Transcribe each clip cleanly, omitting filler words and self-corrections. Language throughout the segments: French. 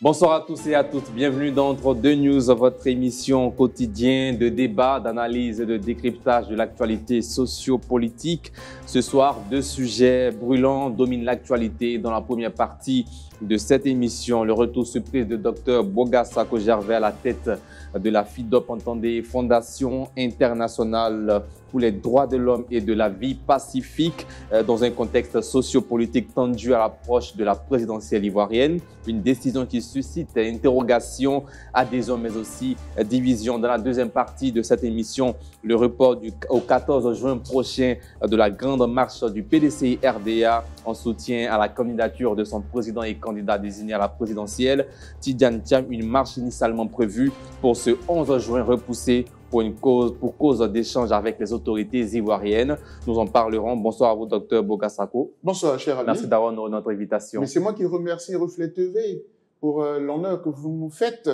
Bonsoir à tous et à toutes. Bienvenue dans Entre deux News, votre émission quotidienne de débat, d'analyse et de décryptage de l'actualité socio-politique. Ce soir, deux sujets brûlants dominent l'actualité. Dans la première partie de cette émission, le retour surprise de Dr Boga Sarko-Gervais à la tête de la FIDOP, entendez, Fondation internationale pour les droits de l'homme et de la vie pacifique, dans un contexte sociopolitique tendu à l'approche de la présidentielle ivoirienne. Une décision qui suscite interrogation, adhésion, mais aussi division. Dans la deuxième partie de cette émission, le report au 14 juin prochain de la grande marche du PDCI-RDA en soutien à la candidature de son président et candidat désigné à la présidentielle, Tidjane Thiam, une marche initialement prévue pour ce 11 juin repoussée pour cause d'échange avec les autorités ivoiriennes. Nous en parlerons. Bonsoir à vous, Dr Boga Sarko. Bonsoir, cher ami. Merci d'avoir notre invitation. Mais c'est moi qui remercie Reflet TV pour l'honneur que vous nous faites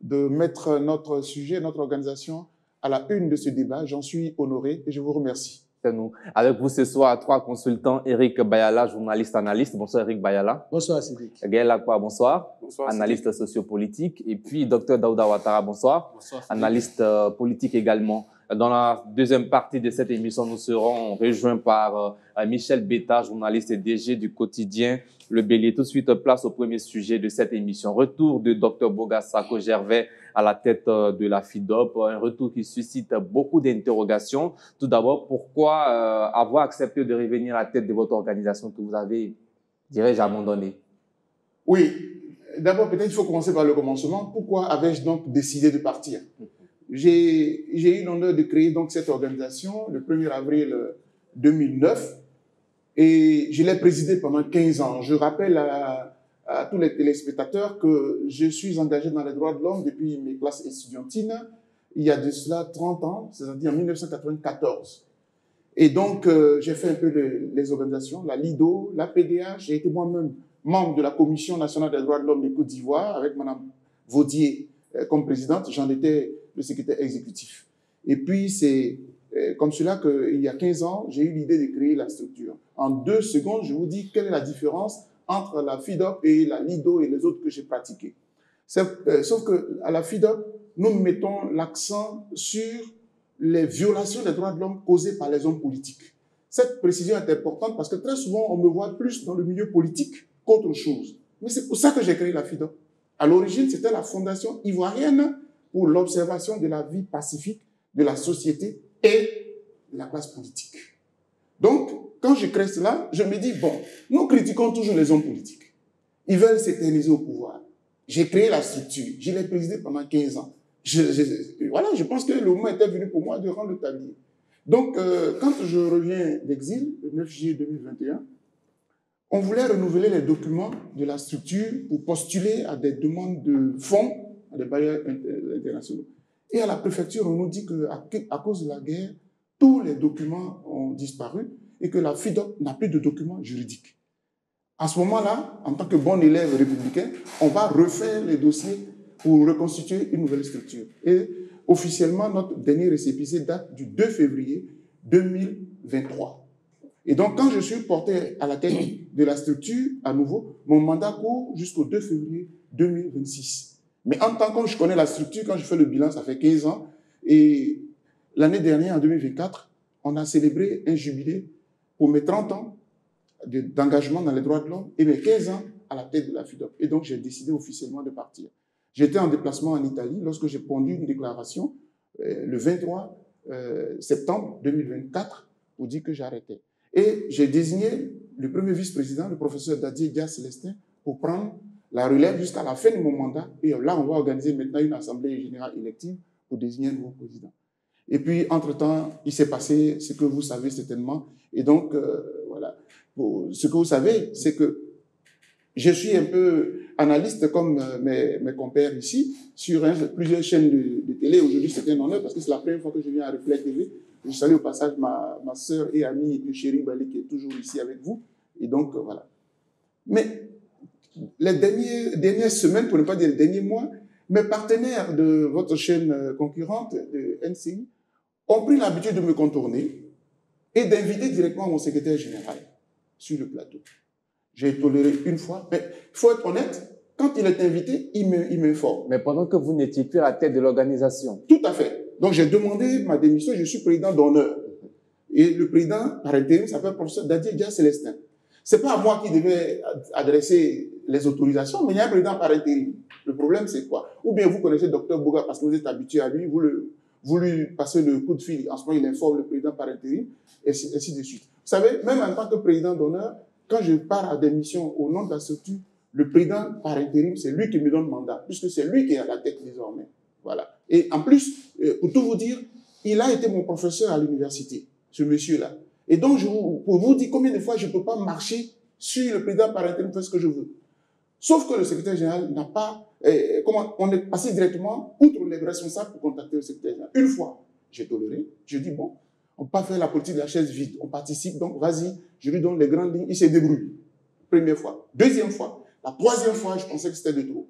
de mettre notre sujet, notre organisation à la une de ce débat. J'en suis honoré et je vous remercie. C'est nous. Avec vous ce soir, trois consultants. Eric Bayala, journaliste, analyste. Bonsoir Eric Bayala. Bonsoir Cédric. Gaël Akwa, bonsoir. Bonsoir. Analyste sociopolitique. Et puis Dr Daouda Ouattara, bonsoir. Bonsoir. Analyste politique également. Dans la deuxième partie de cette émission, nous serons rejoints par Michel Beta, journaliste et DG du quotidien Le Bélier. Tout de suite, place au premier sujet de cette émission. Retour de Dr Boga Sarko-Gervais à la tête de la FIDOP. Un retour qui suscite beaucoup d'interrogations. Tout d'abord, pourquoi avoir accepté de revenir à la tête de votre organisation que vous avez, dirais-je, abandonnée? Oui. D'abord, peut-être il faut commencer par le commencement. Pourquoi avais-je donc décidé de partir? J'ai eu l'honneur de créer donc cette organisation le 1er avril 2009 et je l'ai présidée pendant 15 ans. Je rappelle à tous les téléspectateurs que je suis engagé dans les droits de l'homme depuis mes classes estudiantines, il y a de cela 30 ans, c'est-à-dire en 1994. Et donc, j'ai fait un peu les organisations, la LIDO, la PDH, j'ai été moi-même membre de la Commission nationale des droits de l'homme de Côte d'Ivoire avec Mme Vaudier comme présidente, j'en étais le secrétaire exécutif. Et puis, c'est comme cela qu'il y a 15 ans, j'ai eu l'idée de créer la structure. En 2 secondes, je vous dis quelle est la différence entre la FIDOP et la LIDO et les autres que j'ai pratiquées. Sauf qu'à la FIDOP, nous mettons l'accent sur les violations des droits de l'homme causées par les hommes politiques. Cette précision est importante parce que très souvent, on me voit plus dans le milieu politique qu'autre chose. Mais c'est pour ça que j'ai créé la FIDOP. À l'origine, c'était la Fondation ivoirienne pour l'observation de la vie pacifique de la société et de la classe politique. Donc, quand je crée cela, je me dis, bon, nous critiquons toujours les hommes politiques. Ils veulent s'éterniser au pouvoir. J'ai créé la structure, je l'ai présidée pendant 15 ans. Voilà, je pense que le moment était venu pour moi de rendre le tablier. Donc, quand je reviens d'exil, le 9 juillet 2021, on voulait renouveler les documents de la structure pour postuler à des demandes de fonds, à des bailleurs internationaux. Et à la préfecture, on nous dit qu'à cause de la guerre, tous les documents ont disparu et que la FIDOP n'a plus de documents juridiques. À ce moment-là, en tant que bon élève républicain, on va refaire les dossiers pour reconstituer une nouvelle structure. Et officiellement, notre dernier récépissé date du 2 février 2023. Et donc, quand je suis porté à la tête de la structure, à nouveau, mon mandat court jusqu'au 2 février 2026. Mais en tant que je connais la structure, quand je fais le bilan, ça fait 15 ans. Et l'année dernière, en 2024, on a célébré un jubilé pour mes 30 ans d'engagement dans les droits de l'homme et mes 15 ans à la tête de la FIDOP. Et donc, j'ai décidé officiellement de partir. J'étais en déplacement en Italie lorsque j'ai pondu une déclaration le 23 septembre 2024 pour dire que j'arrêtais. Et j'ai désigné le premier vice-président, le professeur Dadier Dia Célestin, pour prendre la relève jusqu'à la fin de mon mandat. Et là, on va organiser maintenant une assemblée générale élective pour désigner un nouveau président. Et puis, entre-temps, il s'est passé ce que vous savez certainement. Et donc, voilà. Ce que vous savez, c'est que je suis un peu analyste comme mes compères ici, sur plusieurs chaînes de télé. Aujourd'hui, c'est un honneur parce que c'est la première fois que je viens à Reflet TV. Je salue au passage ma sœur et amie chérie Bali qui est toujours ici avec vous. Et donc, voilà. Mais les dernières semaines, pour ne pas dire les derniers mois, mes partenaires de votre chaîne concurrente, de NCI, ont pris l'habitude de me contourner et d'inviter directement mon secrétaire général sur le plateau. J'ai toléré une fois, mais il faut être honnête, quand il est invité, il m'informe. Mais pendant que vous n'étiez plus à la tête de l'organisation. Tout à fait. Donc, j'ai demandé ma démission, je suis président d'honneur. Et le président, par intérim, s'appelle professeur Dadier Dia Célestin. C'est pas à moi qui devais adresser les autorisations, mais il y a un président par intérim. Le problème, c'est quoi? Ou bien vous connaissez Dr Boga parce que vous êtes habitué à lui, vous lui passez le coup de fil. En ce moment, il informe le président par intérim, et ainsi de suite. Vous savez, même en tant que président d'honneur, quand je pars à des missions au nom de la structure, le président par intérim, c'est lui qui me donne mandat, puisque c'est lui qui est à la tête désormais. Voilà. Et en plus, pour tout vous dire, il a été mon professeur à l'université, ce monsieur-là. Et donc, pour vous dire combien de fois je ne peux pas marcher sur le président par intérim, faire ce que je veux. Sauf que le secrétaire général n'a pas... on est passé directement outre les responsables pour contacter le secrétaire général. Une fois, j'ai toléré. Je dis, bon, on ne peut pas faire la politique de la chaise vide. On participe, donc vas-y, je lui donne les grandes lignes. Il s'est débrouillé. Première fois. Deuxième fois. La troisième fois, je pensais que c'était de trop.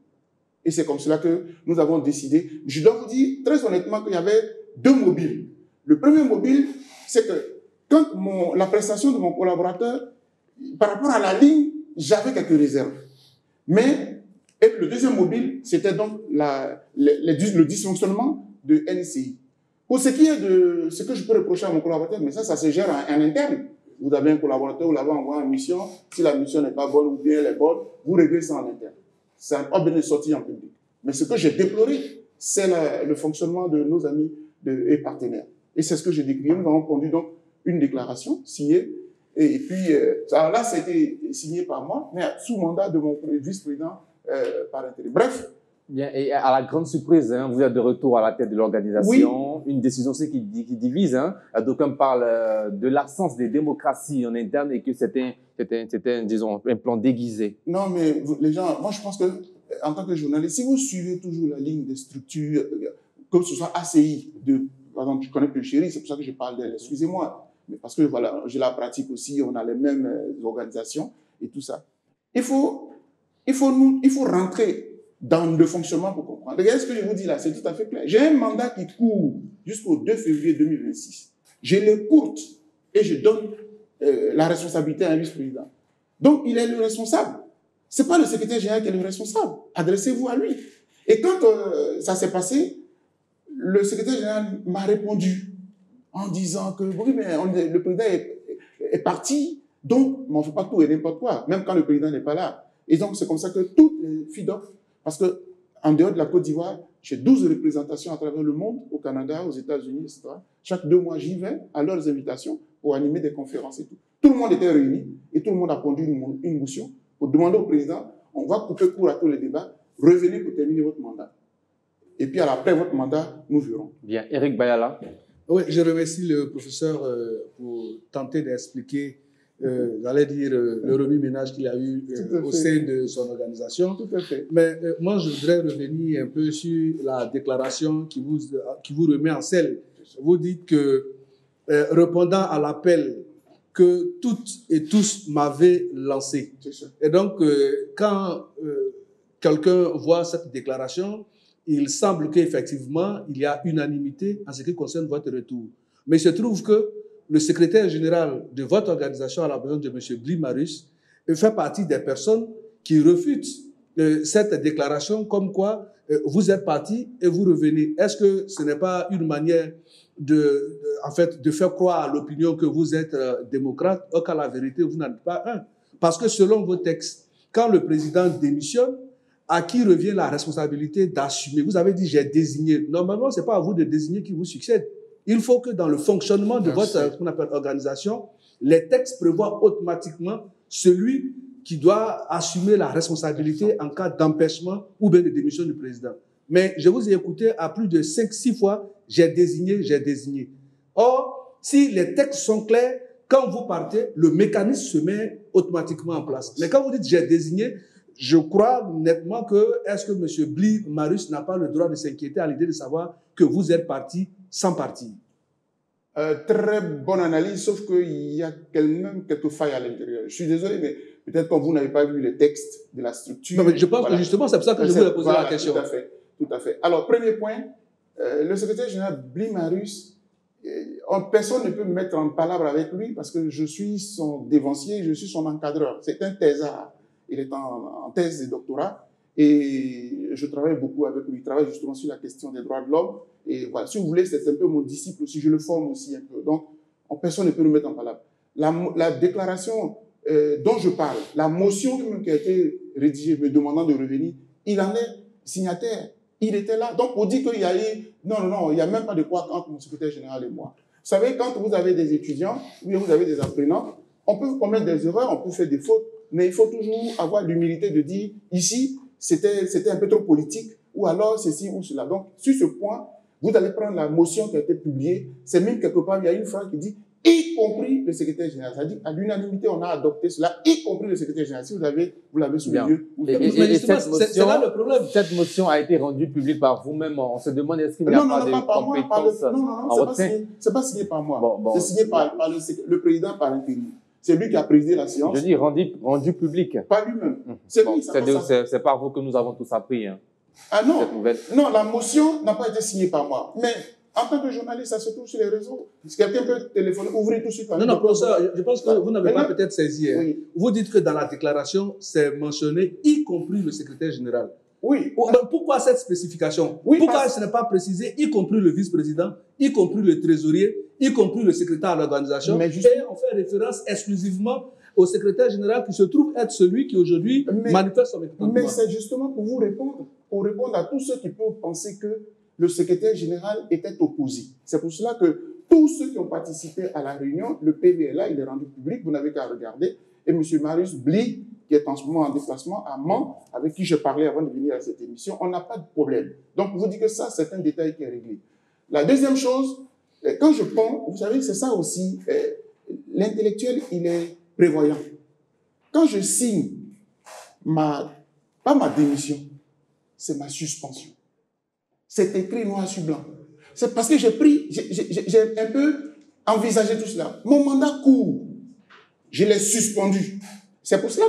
Et c'est comme cela que nous avons décidé. Je dois vous dire très honnêtement qu'il y avait 2 mobiles. Le premier mobile, c'est que quand la prestation de mon collaborateur, par rapport à la ligne, j'avais quelques réserves. Mais et le deuxième mobile, c'était donc le dysfonctionnement de NCI. Pour ce qui est de ce que je peux reprocher à mon collaborateur, mais ça se gère en interne. Vous avez un collaborateur, vous l'avez envoyé en mission. Si la mission n'est pas bonne ou bien elle est bonne, vous réglez ça en interne. C'est un ordre de sortie en public. Mais ce que j'ai déploré, c'est le fonctionnement de nos amis et partenaires. Et c'est ce que j'ai décrit. Nous avons conduit donc une déclaration signée. Et puis, là, ça a été signé par moi, mais sous mandat de mon vice-président par intérim. Bref. Bien, et à la grande surprise, hein, vous êtes de retour à la tête de l'organisation. Oui. Une décision aussi qui divise. Hein. D'aucuns parlent de l'absence des démocraties en interne et que c'était disons, un plan déguisé. Non, mais les gens, moi je pense que en tant que journaliste, si vous suivez toujours la ligne des structures, comme ce soit ACI, par exemple, je connais plus Chéri, c'est pour ça que je parle d'elle, excusez-moi, mais parce que voilà, je la pratique aussi, on a les mêmes organisations et tout ça. Il faut rentrer dans le fonctionnement pour comprendre. Regardez ce que je vous dis là, c'est tout à fait clair. J'ai un mandat qui court jusqu'au 2 février 2026. Je l'écoute et je donne la responsabilité à un vice-président. Donc, il est le responsable. Ce n'est pas le secrétaire général qui est le responsable. Adressez-vous à lui. Et quand ça s'est passé, le secrétaire général m'a répondu en disant que oui, mais le président est parti, donc on ne fait pas tout et n'importe quoi, même quand le président n'est pas là. Et donc, c'est comme ça que toutes les FIDOC, parce qu'en dehors de la Côte d'Ivoire, j'ai 12 représentations à travers le monde, au Canada, aux États-Unis, etc. Chaque 2 mois, j'y vais à leurs invitations pour animer des conférences et tout. Tout le monde était réuni et tout le monde a conduit une motion pour demander au président, on va couper court à tous les débats, revenez pour terminer votre mandat. Et puis après votre mandat, nous verrons. Bien. Éric Bayala. Oui, je remercie le professeur pour tenter d'expliquer, j'allais dire, le remue-ménage qu'il a eu au sein de son organisation. Tout à fait. Mais moi, je voudrais revenir un peu sur la déclaration qui vous remet en selle. Vous dites que, répondant à l'appel que toutes et tous m'avaient lancé. Et donc, quand quelqu'un voit cette déclaration, il semble qu'effectivement, il y a unanimité en ce qui concerne votre retour. Mais il se trouve que le secrétaire général de votre organisation, à la présence de M. Blimarus, fait partie des personnes qui refutent cette déclaration comme quoi vous êtes parti et vous revenez. Est-ce que ce n'est pas une manière en fait, de faire croire à l'opinion que vous êtes démocrate, or qu'à la vérité, vous n'en êtes pas un? Parce que selon vos textes, quand le président démissionne, à qui revient la responsabilité d'assumer? Vous avez dit, j'ai désigné. Normalement, ce n'est pas à vous de désigner qui vous succède. Il faut que dans le fonctionnement de votre organisation, les textes prévoient automatiquement celui qui doit assumer la responsabilité en cas d'empêchement ou bien de démission du président. Mais je vous ai écouté à plus de 5-6 fois, j'ai désigné, j'ai désigné. Or, si les textes sont clairs, quand vous partez, le mécanisme se met automatiquement en place. Mais quand vous dites j'ai désigné, je crois nettement que est-ce que M. Blimarus n'a pas le droit de s'inquiéter à l'idée de savoir que vous êtes parti sans partir? Très bonne analyse, sauf qu'il y a même quelques failles à l'intérieur. Je suis désolé, mais peut-être que vous n'avez pas vu les textes de la structure. Non, mais je pense que justement, c'est pour ça que je voulais poser la question. Tout à fait, tout à fait. Alors, premier point, le secrétaire général Blimarus, personne ne peut me mettre en palabre avec lui parce que je suis son dévancier, je suis son encadreur. C'est un thésard. Il est en thèse de doctorat Et je travaille beaucoup avec lui. Il travaille justement sur la question des droits de l'homme. Et voilà, si vous voulez, c'est un peu mon disciple aussi. Je le forme aussi un peu. Donc, personne ne peut nous mettre en parole. La déclaration dont je parle, la motion qui a été rédigée me demandant de revenir, il en est signataire. Il était là. Donc, on dit qu'il y a eu... Non, il n'y a même pas de quoi entre mon secrétaire général et moi. Vous savez, quand vous avez des étudiants, ou vous avez des apprenants, on peut commettre des erreurs, on peut faire des fautes, mais il faut toujours avoir l'humilité de dire, ici, c'était un peu trop politique, ou alors ceci ou cela. Donc, sur ce point, vous allez prendre la motion qui a été publiée, c'est même quelque part, il y a une phrase qui dit, y compris le secrétaire général. C'est-à-dire, à l'unanimité, on a adopté cela, y compris le secrétaire général. Si vous l'avez sous les yeux. C'est là le problème. Cette motion a été rendue publique par vous-même. On se demande est-ce qu'il n'y a pas de compétence. Non, c'est pas signé par moi. Bon. C'est signé par le président par intérim. C'est lui qui a présidé la séance. Je dis rendu public. Pas lui-même. C'est par vous que nous avons tous appris. Hein, ah non, non, la motion n'a pas été signée par moi. Mais en tant que journaliste, ça se trouve sur les réseaux. Si quelqu'un peut téléphoner, ouvrir tout de suite. Non, professeur, je pense que vous n'avez pas peut-être saisi. Hein. Oui. Vous dites que dans la déclaration, c'est mentionné, y compris le secrétaire général. Oui. Pourquoi cette spécification? Oui, pourquoi ce n'est pas précisé, y compris le vice-président, y compris le trésorier, y compris le secrétaire à l'organisation, et on fait référence exclusivement au secrétaire général qui se trouve être celui qui aujourd'hui manifeste son mécontentement. Mais c'est justement pour vous répondre, pour répondre à tous ceux qui peuvent penser que le secrétaire général était opposé. C'est pour cela que tous ceux qui ont participé à la réunion, le PV est là, il est rendu public, vous n'avez qu'à regarder. Et M. Marius Bly, qui est en ce moment en déplacement à Mans, avec qui je parlais avant de venir à cette émission, on n'a pas de problème. Donc, vous dites que ça, c'est un détail qui est réglé. La deuxième chose, quand je prends, vous savez, c'est ça aussi, l'intellectuel, il est prévoyant. Quand je signe pas ma démission, c'est ma suspension. C'est écrit noir sur blanc. C'est parce que j'ai un peu envisagé tout cela. Mon mandat court. Je l'ai suspendu. C'est pour cela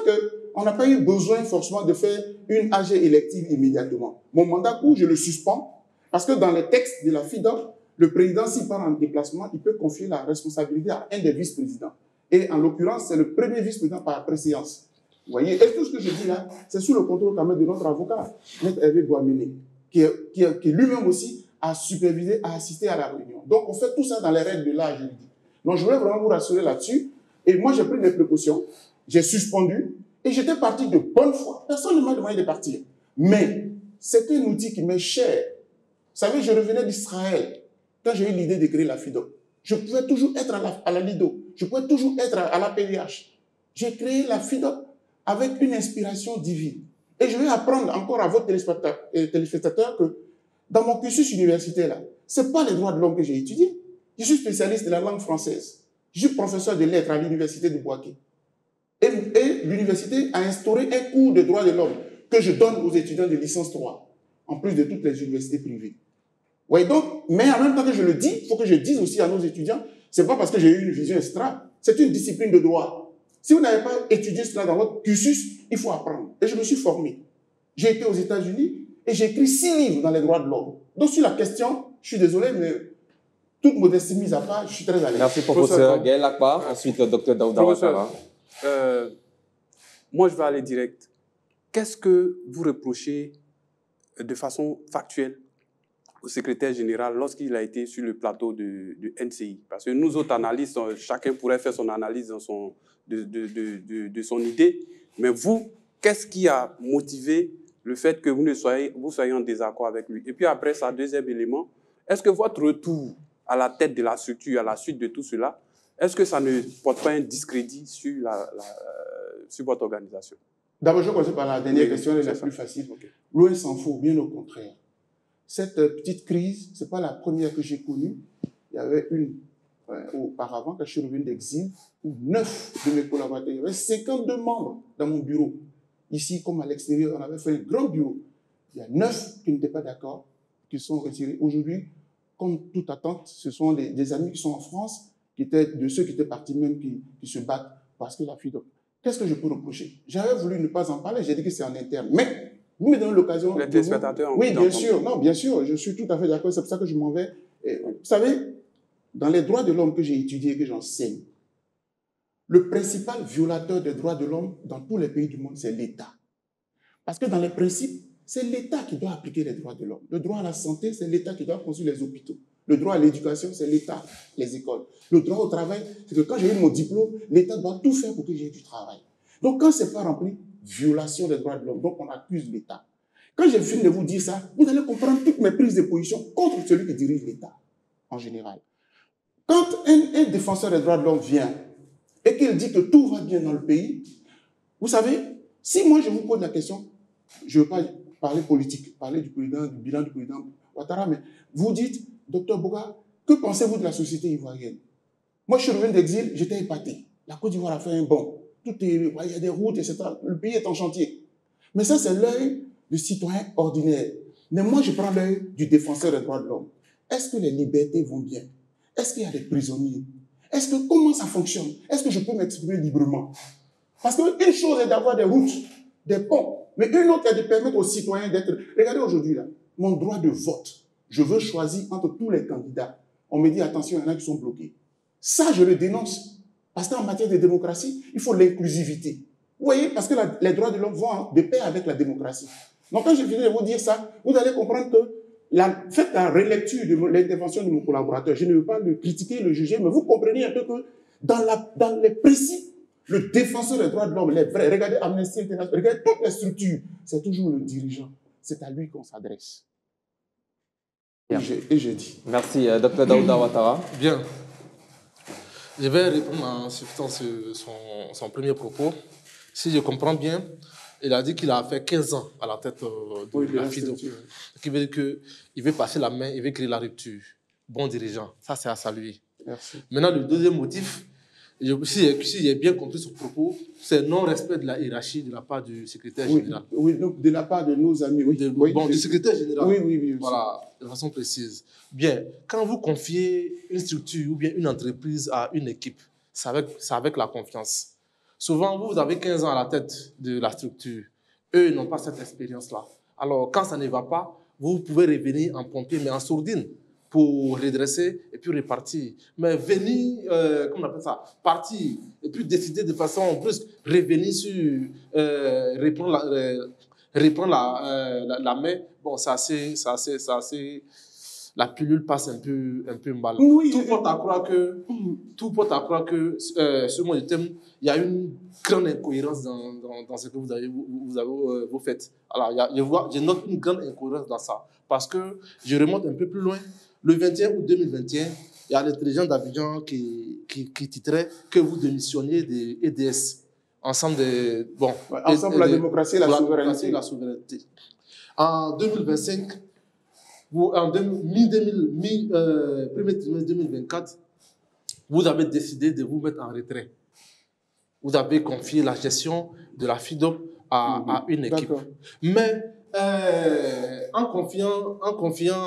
qu'on n'a pas eu besoin forcément de faire une AG élective immédiatement. Mon mandat court, je le suspends parce que dans les textes de la FIDOC, le président, s'il part en déplacement, il peut confier la responsabilité à un des vice-présidents. Et en l'occurrence, c'est le premier vice-président par préséance. Vous voyez, et tout ce que je dis là, c'est sous le contrôle quand même de notre avocat, M. Hervé Boismené, qui lui-même aussi a supervisé, a assisté à la réunion. Donc, on fait tout ça dans les règles de l'art juridique. Donc, je voulais vraiment vous rassurer là-dessus. Et moi, j'ai pris des précautions, j'ai suspendu, et j'étais parti de bonne foi. Personne ne m'a demandé de partir. Mais, c'est un outil qui m'est cher. Vous savez, je revenais d'Israël, quand j'ai eu l'idée de créer la FIDOC. Je pouvais toujours être à la LIDO. Je pouvais toujours être à la PDH. J'ai créé la FIDOC avec une inspiration divine. Et je vais apprendre encore à votre téléspectateur que dans mon cursus universitaire, là, ce n'est pas les droits de l'homme que j'ai étudié. Je suis spécialiste de la langue française. Je suis professeur de lettres à l'université de Bouaké. Et l'université a instauré un cours de droits de l'homme que je donne aux étudiants de licence 3, en plus de toutes les universités privées. Ouais, donc, mais en même temps que je le dis, il faut que je dise aussi à nos étudiants, ce n'est pas parce que j'ai eu une vision extra, c'est une discipline de droit. Si vous n'avez pas étudié cela dans votre cursus, il faut apprendre. Et je me suis formé. J'ai été aux États-Unis et j'ai écrit 6 livres dans les droits de l'homme. Donc, sur la question, je suis désolé, mais toute modestie mise à part, je suis très à l'aise. Merci, professeur Gaël Akbar. Ensuite, Dr Daouda Ouattara. Moi, je vais aller direct. Qu'est-ce que vous reprochez de façon factuelle au secrétaire général lorsqu'il a été sur le plateau de NCI? Parce que nous autres analystes, chacun pourrait faire son analyse de son idée. Mais vous, qu'est-ce qui a motivé le fait que vous soyez en désaccord avec lui? Et puis après, ça, deuxième élément, est-ce que votre retour à la tête de la structure, à la suite de tout cela, est-ce que ça ne porte pas un discrédit sur votre organisation? D'abord, je commence par la dernière question, elle est la plus facile. Okay. Loin s'en faut, bien au contraire. Cette petite crise, ce n'est pas la première que j'ai connue. Il y avait une auparavant, quand je suis revenu d'exil, où 9 de mes collaborateurs, il y avait 52 membres dans mon bureau. Ici, comme à l'extérieur, on avait fait un grand bureau. Il y a 9 qui n'étaient pas d'accord, qui sont retirés. Aujourd'hui, comme toute attente, ce sont des amis qui sont en France, de ceux qui étaient partis même, qui se battent parce que la FIDOC. Qu'est-ce que je peux reprocher? J'avais voulu ne pas en parler, j'ai dit que c'est en interne. Mais vous me donnez l'occasion... Les téléspectateurs... Oui, bien sûr. Non, bien sûr, je suis tout à fait d'accord. C'est pour ça que je m'en vais. Et, vous savez, dans les droits de l'homme que j'ai étudiés et que j'enseigne, le principal violateur des droits de l'homme dans tous les pays du monde, c'est l'État. Parce que dans les principes, c'est l'État qui doit appliquer les droits de l'homme. Le droit à la santé, c'est l'État qui doit construire les hôpitaux. Le droit à l'éducation, c'est l'État, les écoles. Le droit au travail, c'est que quand j'ai eu mon diplôme, l'État doit tout faire pour que j'ai du travail. Donc quand ce n'est pas rempli, violation des droits de l'homme. Donc on accuse l'État. Quand j'ai fini de vous dire ça, vous allez comprendre toutes mes prises de position contre celui qui dirige l'État, en général. Quand un défenseur des droits de l'homme vient et qu'il dit que tout va bien dans le pays, vous savez, si moi je vous pose la question, je ne veux pas parler politique, parler du bilan du président Ouattara, mais vous dites, Dr Bouga, que pensez-vous de la société ivoirienne? Moi, je suis revenu d'exil, j'étais épaté. La Côte d'Ivoire a fait un bond. Il y a des routes, etc. Le pays est en chantier. Mais ça, c'est l'œil du citoyen ordinaire. Mais moi, je prends l'œil du défenseur des droits de l'homme. Est-ce que les libertés vont bien? Est-ce qu'il y a des prisonniers? Comment ça fonctionne? Est-ce que je peux m'exprimer librement? Parce qu'une chose est d'avoir des routes, des ponts, mais une autre est de permettre aux citoyens d'être... Regardez aujourd'hui, là, mon droit de vote. Je veux choisir entre tous les candidats. On me dit, attention, il y en a qui sont bloqués. Ça, je le dénonce. Parce qu'en matière de démocratie, il faut l'inclusivité. Vous voyez, parce que les droits de l'homme vont de pair avec la démocratie. Donc, quand je finis de vous dire ça, vous allez comprendre que faites la relecture de l'intervention de mon collaborateur. Je ne veux pas le critiquer, le juger, mais vous comprenez un peu que dans les principes, le défenseur des droits de l'homme, les vrais, regardez Amnesty International, regardez toutes les structures, c'est toujours le dirigeant. C'est à lui qu'on s'adresse. Et je dis. Merci, Dr Daouda Ouattara. Bien. Je vais répondre en suivant son premier propos. Si je comprends bien, il a dit qu'il a fait 15 ans à la tête de la FIDO. Ce qui veut dire qu'il veut passer la main, il veut créer la rupture. Bon dirigeant, ça c'est à saluer. Merci. Maintenant, le deuxième motif, si j'ai bien compris son propos, c'est non-respect de la hiérarchie de la part du secrétaire général. Oui, donc de la part de nos amis. Oui. Du secrétaire général. Oui. Voilà, de façon précise. Bien, quand vous confiez une structure ou bien une entreprise à une équipe, c'est avec la confiance. Souvent, vous avez 15 ans à la tête de la structure. Eux n'ont pas cette expérience-là. Alors, quand ça ne va pas, vous pouvez revenir en pompier, mais en sourdine, pour redresser et puis repartir. Mais venir, comment on appelle ça, partir et puis décider de façon brusque, revenir sur, reprendre la main, bon, c'est assez, la pilule passe un peu mal. Oui, tout porte à croire que sur mon thème, il y a une grande incohérence dans ce que vous faites. Alors, je note une grande incohérence dans ça. Parce que je remonte un peu plus loin. Le 21 août 2021, il y a l'intelligence d'Abidjan qui titrait que vous démissionniez de EDS. Ensemble, la démocratie et la souveraineté. En 2025, premier trimestre 2024, vous avez décidé de vous mettre en retrait. Vous avez confié la gestion de la FIDOP à une équipe. Mais en confiant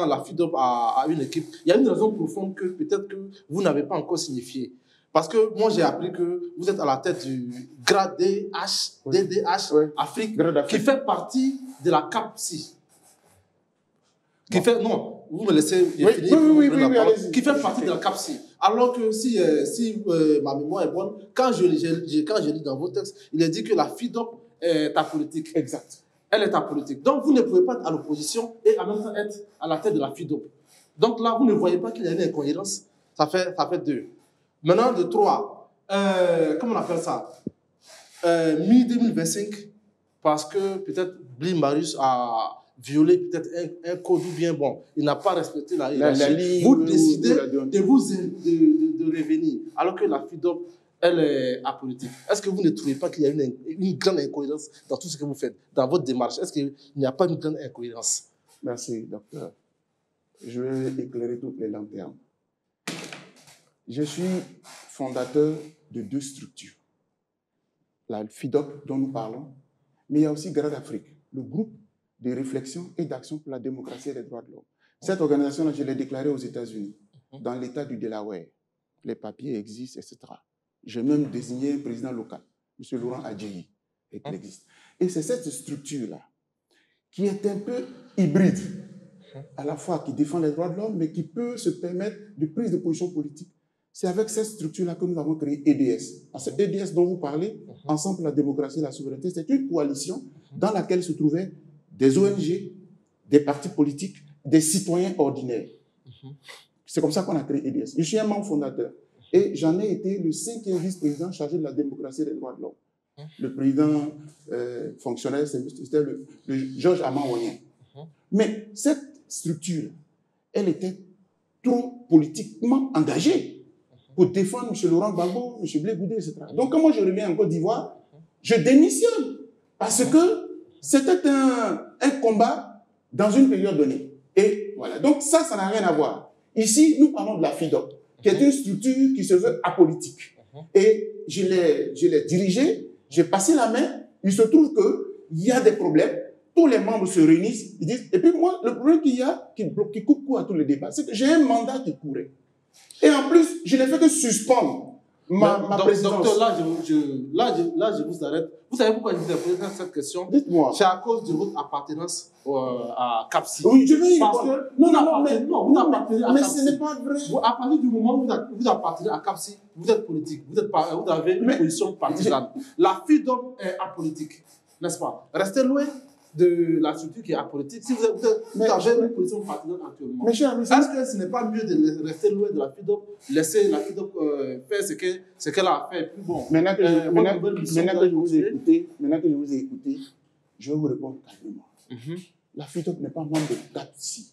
la FIDOP à une équipe, il y a une raison profonde que peut-être que vous n'avez pas encore signifiée. Parce que moi, j'ai appris que vous êtes à la tête du DDH Afrique, qui fait partie de la CAPSI. Non, vous me laissez finir. Qui fait partie de la CAPSI. Alors que si ma mémoire est bonne, quand je lis dans vos textes, il est dit que la FIDOP est apolitique. Exact. Elle est apolitique. Donc, vous ne pouvez pas être à l'opposition et en même temps être à la tête de la FIDOP. Donc là, vous ne voyez pas qu'il y a une incohérence. Ça fait 2. Maintenant, de 3. Comment on appelle ça? Mi-2025, parce que peut-être Bli Marius a violé peut-être un code ou bien, bon, il n'a pas respecté la hiérarchie. Vous décidez de revenir, alors que la FIDOP, elle est apolitique. Est-ce que vous ne trouvez pas qu'il y a une grande incohérence dans tout ce que vous faites, dans votre démarche? Est-ce qu'il n'y a pas une grande incohérence? Merci, docteur. Je vais éclairer toutes les lanternes. Je suis fondateur de 2 structures. La FIDOP dont nous parlons, mais il y a aussi Grad Afrique, le groupe de réflexion et d'action pour la démocratie et les droits de l'homme. Cette organisation-là, je l'ai déclarée aux États-Unis, dans l'État du Delaware. Les papiers existent, etc. J'ai même désigné un président local, M. Laurent Adjayi, et qu'il existe. Et c'est cette structure-là qui est un peu hybride, à la fois qui défend les droits de l'homme, mais qui peut se permettre de prise de position politique. C'est avec cette structure-là que nous avons créé EDS. Parce que EDS dont vous parlez, Ensemble pour la démocratie et la souveraineté, c'est une coalition dans laquelle se trouvaient des ONG, des partis politiques, des citoyens ordinaires. C'est comme ça qu'on a créé EDS. Je suis un membre fondateur. Et j'en ai été le 5e vice-président chargé de la démocratie et des droits de l'homme. Le président fonctionnaire, c'était le Georges Aman-Onyen. Mais cette structure, elle était trop politiquement engagée pour défendre M. Laurent Gbagbo, M. Blé Goudé, etc. Donc, quand moi je reviens en Côte d'Ivoire, je démissionne parce que c'était un combat dans une période donnée. Et voilà. Donc, ça n'a rien à voir. Ici, nous parlons de la FIDOC, qui est une structure qui se veut apolitique. Et je l'ai dirigée, j'ai passé la main. Il se trouve qu'il y a des problèmes. Tous les membres se réunissent, ils disent. Et puis moi, le problème qu'il y a, qui coupe court à tous les débats, c'est que j'ai un mandat qui courait. Et en plus, je n'ai fait que suspendre ma présidence. Docteur, là, je vous arrête. Vous savez pourquoi je vous ai posé cette question? Dites-moi. C'est à cause de votre appartenance à CAPSI. Oui, je vais y Parce répondre. que vous appartenez à mais CAPSI. ce n'est pas vrai. À partir du moment où vous appartenez à CAPSI, vous êtes politique. Vous avez une position partisane. La FIDOC est apolitique, n'est-ce pas? Restez loin de la structure qui est apolitique. Si vous avez une position partisane actuellement, est-ce que ce n'est pas mieux de rester loin de la FIDOC, laisser la FIDOC faire ce qu'elle a fait plus bon? Maintenant que je vous ai écouté, je vais vous répondre calmement. La FIDOC n'est pas membre de CAPSI.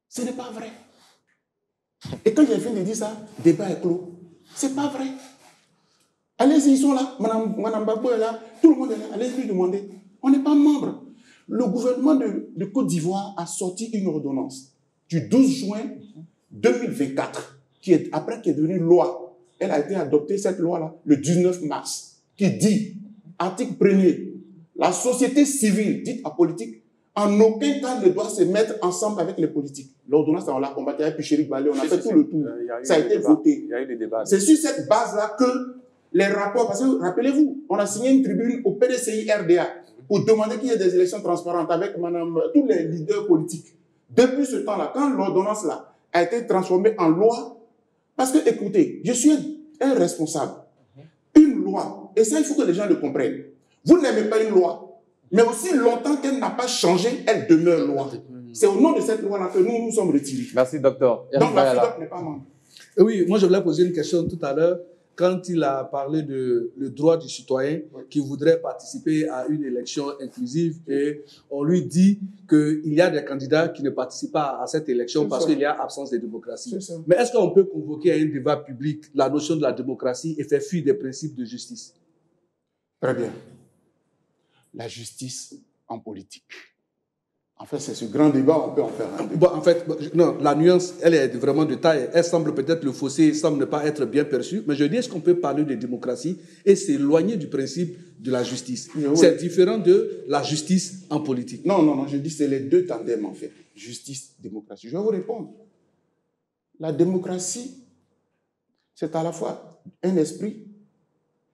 Ce n'est pas vrai. Et quand j'ai fini de dire ça, débat est clos. C'est pas vrai. Allez-y, ils sont là. Madame Gbagbo est là. Tout le monde est là. Allez-y lui demander. On n'est pas membre. Le gouvernement de Côte d'Ivoire a sorti une ordonnance du 12 juin 2024, qui est devenue loi. Elle a été adoptée, cette loi-là, le 19 mars, qui dit, article 1er, la société civile, dite apolitique, en aucun cas ne doit se mettre ensemble avec les politiques. L'ordonnance, on l'a combattu avec Pichéric Balé, on a fait tout le tour. Ça a été voté. Il y a eu des débats. C'est sur cette base-là que les rapports, parce que rappelez-vous, on a signé une tribune au PDCI-RDA pour demander qu'il y ait des élections transparentes avec tous les leaders politiques. Depuis ce temps-là, quand l'ordonnance-là a été transformée en loi, parce que, écoutez, je suis un responsable. Une loi, et ça, il faut que les gens le comprennent. Vous n'aimez pas une loi, mais aussi longtemps qu'elle n'a pas changé, elle demeure loi. C'est au nom de cette loi-là que nous nous sommes retirés. Merci, docteur. Donc, la FIDOC n'est pas membre. Oui, moi, je voulais poser une question tout à l'heure. Quand il a parlé de le droit du citoyen qui voudrait participer à une élection inclusive, et on lui dit qu'il y a des candidats qui ne participent pas à cette élection parce qu'il y a absence de démocratie. Mais est-ce qu'on peut convoquer à un débat public la notion de la démocratie et faire fuir des principes de justice? Très bien. La justice en politique. En fait, c'est ce grand débat, on peut en faire un débat. Bon, en fait, non, la nuance, elle est vraiment de taille. Elle semble peut-être, le fossé semble ne pas être bien perçu. Mais je dis, est-ce qu'on peut parler de démocratie et s'éloigner du principe de la justice? Oui. C'est différent de la justice en politique. Non, je dis c'est les deux tandems, en fait. Justice, démocratie. Je vais vous répondre. La démocratie, c'est à la fois un esprit,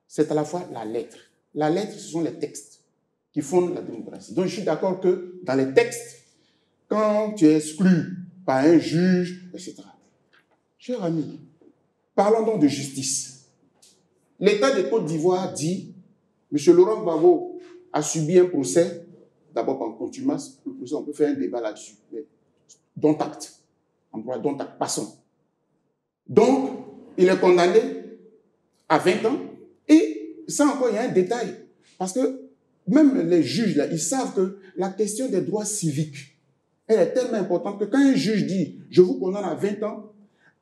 c'est à la fois la lettre. La lettre, ce sont les textes qui fondent la démocratie. Donc, je suis d'accord que dans les textes, quand tu es exclu par un juge, etc. Cher ami, parlons donc de justice. L'État de Côte d'Ivoire dit, M. Laurent Gbagbo a subi un procès, d'abord en contumace, le procès, on peut faire un débat là-dessus, mais dont acte. En droit, dont acte, passons. Donc, il est condamné à 20 ans, et ça encore, il y a un détail, parce que même les juges, là, ils savent que la question des droits civiques, elle est tellement importante que quand un juge dit « je vous condamne à 20 ans »,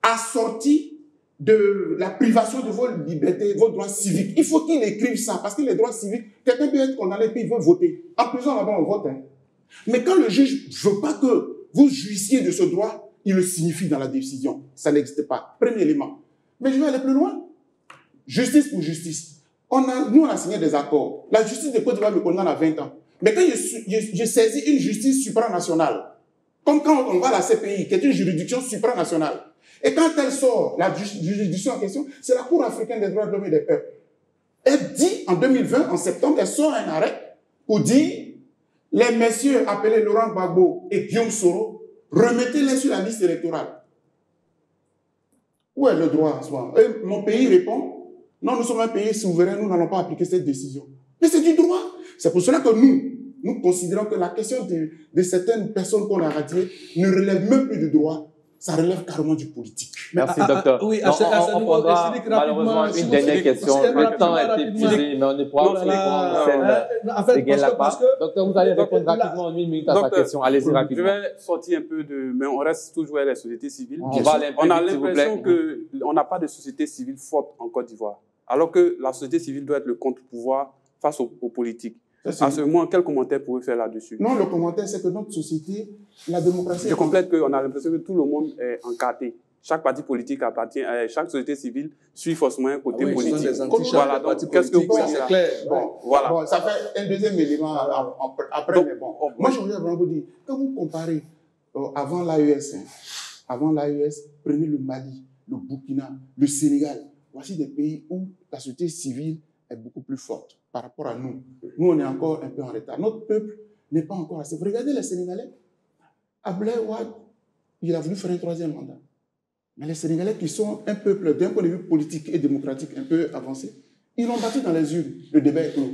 assorti de la privation de vos libertés, vos droits civiques, il faut qu'il écrive ça, parce que les droits civiques, quelqu'un peut être condamné puis il veut voter. En prison, là-bas, on vote. Hein. Mais quand le juge ne veut pas que vous jouissiez de ce droit, il le signifie dans la décision. Ça n'existe pas. Premier élément. Mais je vais aller plus loin. Justice pour justice. Nous, on a signé des accords. La justice de Côte d'Ivoire me condamne à 20 ans. Mais quand je saisis une justice supranationale, comme quand on va à la CPI, qui est une juridiction supranationale, et quand elle sort, la juridiction en question, c'est la Cour africaine des droits de l'homme et des peuples. Elle dit, en 2020, en septembre, elle sort un arrêt pour dire, les messieurs appelés Laurent Gbagbo et Guillaume Soro, remettez-les sur la liste électorale. Où est le droit en soi? Et mon pays répond, non, nous sommes un pays souverain, nous n'allons pas appliquer cette décision. Mais c'est du droit. C'est pour cela que nous considérons que la question de certaines personnes qu'on a radiées ne relève même plus du droit. Ça relève carrément du politique. Merci, docteur. Oui, on prendra malheureusement une dernière question. Le temps est épuisé, mais on ne pourra pas répondre celle de Guelapa. Docteur, vous allez répondre rapidement en 1 minute à sa question. Allez-y rapidement. Je vais sortir un peu de... Mais on reste toujours à la société civile. On a l'impression qu'on n'a pas de société civile forte en Côte d'Ivoire. Alors que la société civile doit être le contre-pouvoir face aux politiques. À ce moment, quel commentaire pouvez-vous faire là-dessus? Non, le commentaire, c'est que notre société, la démocratie... Je complète qu'on a l'impression que tout le monde est encarté. Chaque parti politique appartient, chaque société civile suit forcément un côté politique. Voilà, donc qu'est-ce que vous pouvez dire? C'est clair. Bon, ça fait un deuxième élément après, mais bon. Moi, je voulais vraiment vous dire, quand vous comparez avant l'AES, prenez le Mali, le Burkina, le Sénégal. Voici des pays où la société civile est beaucoup plus forte par rapport à nous. Nous, on est encore un peu en retard. Notre peuple n'est pas encore assez. Vous regardez les Sénégalais. Ablaye Wade, il a voulu faire un 3e mandat. Mais les Sénégalais qui sont un peuple d'un point de vue politique et démocratique un peu avancé, ils l'ont battu dans les urnes. Le débat est clos.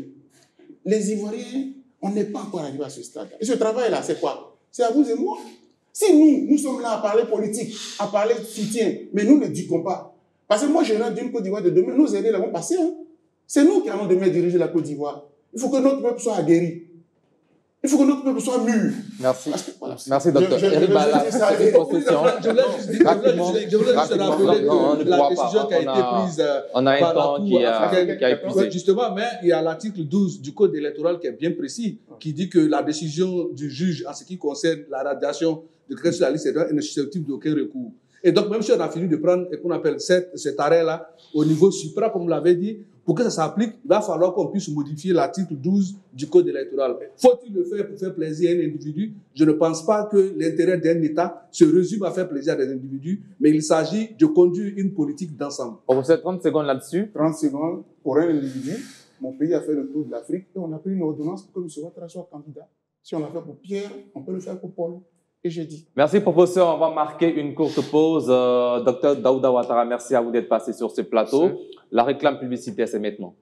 Les Ivoiriens, on n'est pas encore arrivé à ce stade. Et ce travail-là, c'est quoi? C'est à vous et moi. Si nous sommes là à parler politique, à parler de soutien, mais nous ne disons pas. Parce que moi, je rêve d'une Côte d'Ivoire de demain. Nos aînés l'avons passé. Hein. C'est nous qui allons demain diriger la Côte d'Ivoire. Il faut que notre peuple soit aguerri. Il faut que notre peuple soit mûr. Merci. Que, voilà, merci, docteur. Je voulais juste rappeler la décision qui a été prise. On a un temps qui a épuisé. Justement, mais il y a l'article 12 du Code électoral qui est bien précis, qui dit que la décision du juge en ce qui concerne la radiation de quelqu'un sur la liste est ne susceptible d'aucun recours. Et donc, même si on a fini de prendre ce qu'on appelle cet arrêt-là au niveau supra, comme vous l'avez dit, pour que ça s'applique, il va falloir qu'on puisse modifier l'article 12 du Code électoral. Faut-il le faire pour faire plaisir à un individu? Je ne pense pas que l'intérêt d'un État se résume à faire plaisir à des individus, mais il s'agit de conduire une politique d'ensemble. On vous fait 30 secondes là-dessus. 30 secondes pour un individu. Mon pays a fait le tour de l'Afrique et on a pris une ordonnance pour que M. Ouattara soit candidat. Si on l'a fait pour Pierre, on peut le faire pour Paul. Et j'ai dit. Merci, professeur. On va marquer une courte pause. Docteur Daouda Ouattara, merci à vous d'être passé sur ce plateau. La réclame publicitaire, c'est maintenant.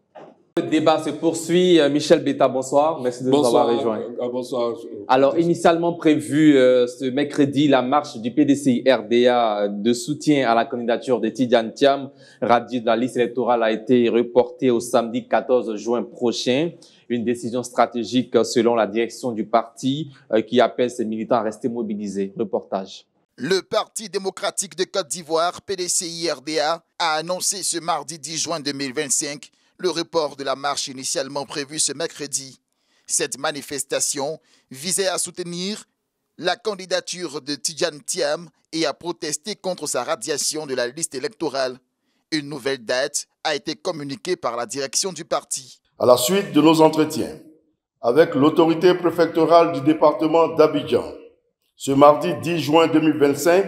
Le débat se poursuit. Michel Betta, bonsoir. Merci de nous avoir rejoints. Bonsoir. Alors, initialement prévu ce mercredi, la marche du PDCI-RDA de soutien à la candidature de Tidjane Thiam, radié de la liste électorale, a été reportée au samedi 14 juin prochain. Une décision stratégique selon la direction du parti qui appelle ses militants à rester mobilisés. Reportage. Le Parti démocratique de Côte d'Ivoire, PDCI-RDA, a annoncé ce mardi 10 juin 2025 le report de la marche initialement prévue ce mercredi. Cette manifestation visait à soutenir la candidature de Tidjane Thiam et à protester contre sa radiation de la liste électorale. Une nouvelle date a été communiquée par la direction du parti. À la suite de nos entretiens avec l'autorité préfectorale du département d'Abidjan, ce mardi 10 juin 2025,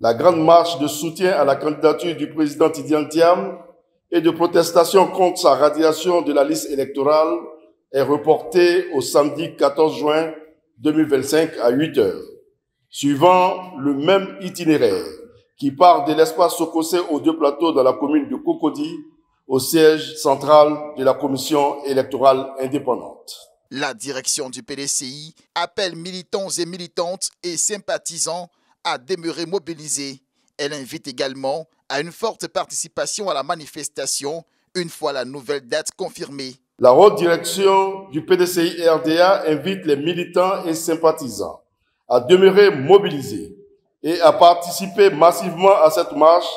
la grande marche de soutien à la candidature du président Tidjane Thiam et de protestation contre sa radiation de la liste électorale est reportée au samedi 14 juin 2025 à 8 h, suivant le même itinéraire qui part de l'espace Sokosé aux 2 plateaux dans la commune de Cocody, au siège central de la commission électorale indépendante. La direction du PDCI appelle militants et militantes et sympathisants à demeurer mobilisés. Elle invite également à une forte participation à la manifestation une fois la nouvelle date confirmée. La haute direction du PDCI-RDA invite les militants et sympathisants à demeurer mobilisés et à participer massivement à cette marche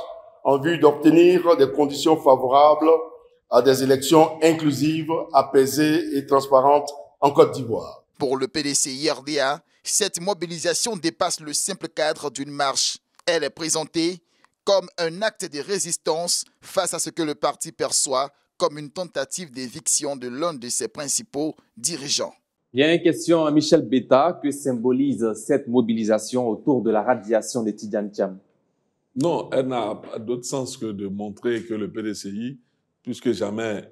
en vue d'obtenir des conditions favorables à des élections inclusives, apaisées et transparentes en Côte d'Ivoire. Pour le PDCI-RDA, cette mobilisation dépasse le simple cadre d'une marche. Elle est présentée comme un acte de résistance face à ce que le parti perçoit comme une tentative d'éviction de l'un de ses principaux dirigeants. Il y a une question à Michel Betta. Que symbolise cette mobilisation autour de la radiation de Tidjane Thiam? Non, elle n'a d'autre sens que de montrer que le PDCI, plus que jamais,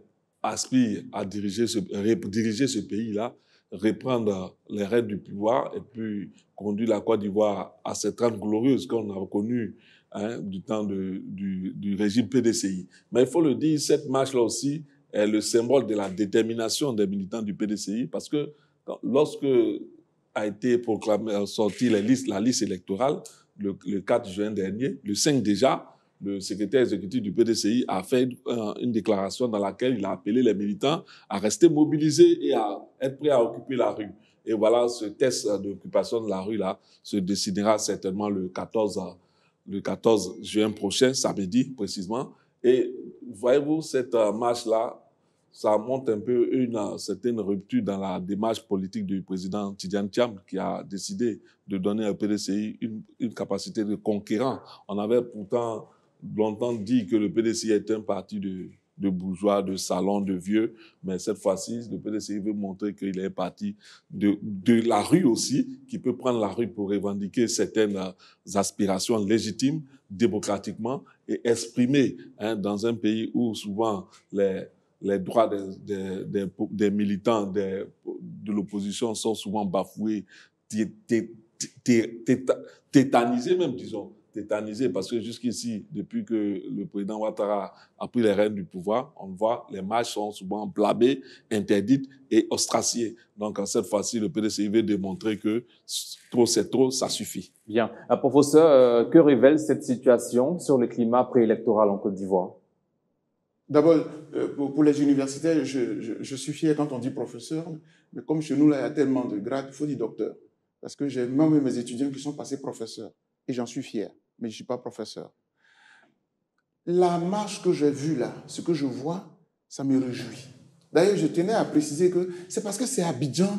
aspire à diriger ce pays-là reprendre les rênes du pouvoir et puis conduire la Côte d'Ivoire à cette trame glorieuse qu'on a connue du temps du régime PDCI. Mais il faut le dire, cette marche-là aussi est le symbole de la détermination des militants du PDCI parce que lorsque a été sortie la liste électorale le 4 juin dernier, le 5 déjà, le secrétaire exécutif du PDCI a fait une déclaration dans laquelle il a appelé les militants à rester mobilisés et à être prêts à occuper la rue. Et voilà, ce test d'occupation de la rue-là se décidera certainement le 14 juin prochain, samedi précisément. Et voyez-vous, cette marche-là, ça montre un peu une certaine rupture dans la démarche politique du président Tidjane Thiam qui a décidé de donner au PDCI une capacité de conquérant. On avait pourtant longtemps dit que le PDCI est un parti de bourgeois, de salon, de vieux, mais cette fois-ci, le PDCI veut montrer qu'il est un parti de la rue aussi, qui peut prendre la rue pour revendiquer certaines aspirations légitimes, démocratiquement, et exprimer dans un pays où souvent les droits des militants de l'opposition sont souvent bafoués, tétanisés même, disons. Tétanisés parce que jusqu'ici, depuis que le président Ouattara a pris les rênes du pouvoir, on voit les marches sont souvent blâmées, interdites et ostraciées. Donc, cette fois-ci, le PDCI veut démontrer que trop c'est trop, ça suffit. Bien. Professeur, que révèle cette situation sur le climat préélectoral en Côte d'Ivoire? D'abord, pour les universitaires, je suis fier quand on dit professeur, mais comme chez nous, là, il y a tellement de grades, il faut dire docteur. Parce que j'ai même mes étudiants qui sont passés professeurs. Et j'en suis fier, mais je ne suis pas professeur. La marche que j'ai vue là, ce que je vois, ça me réjouit. D'ailleurs, je tenais à préciser que c'est parce que c'est à Abidjan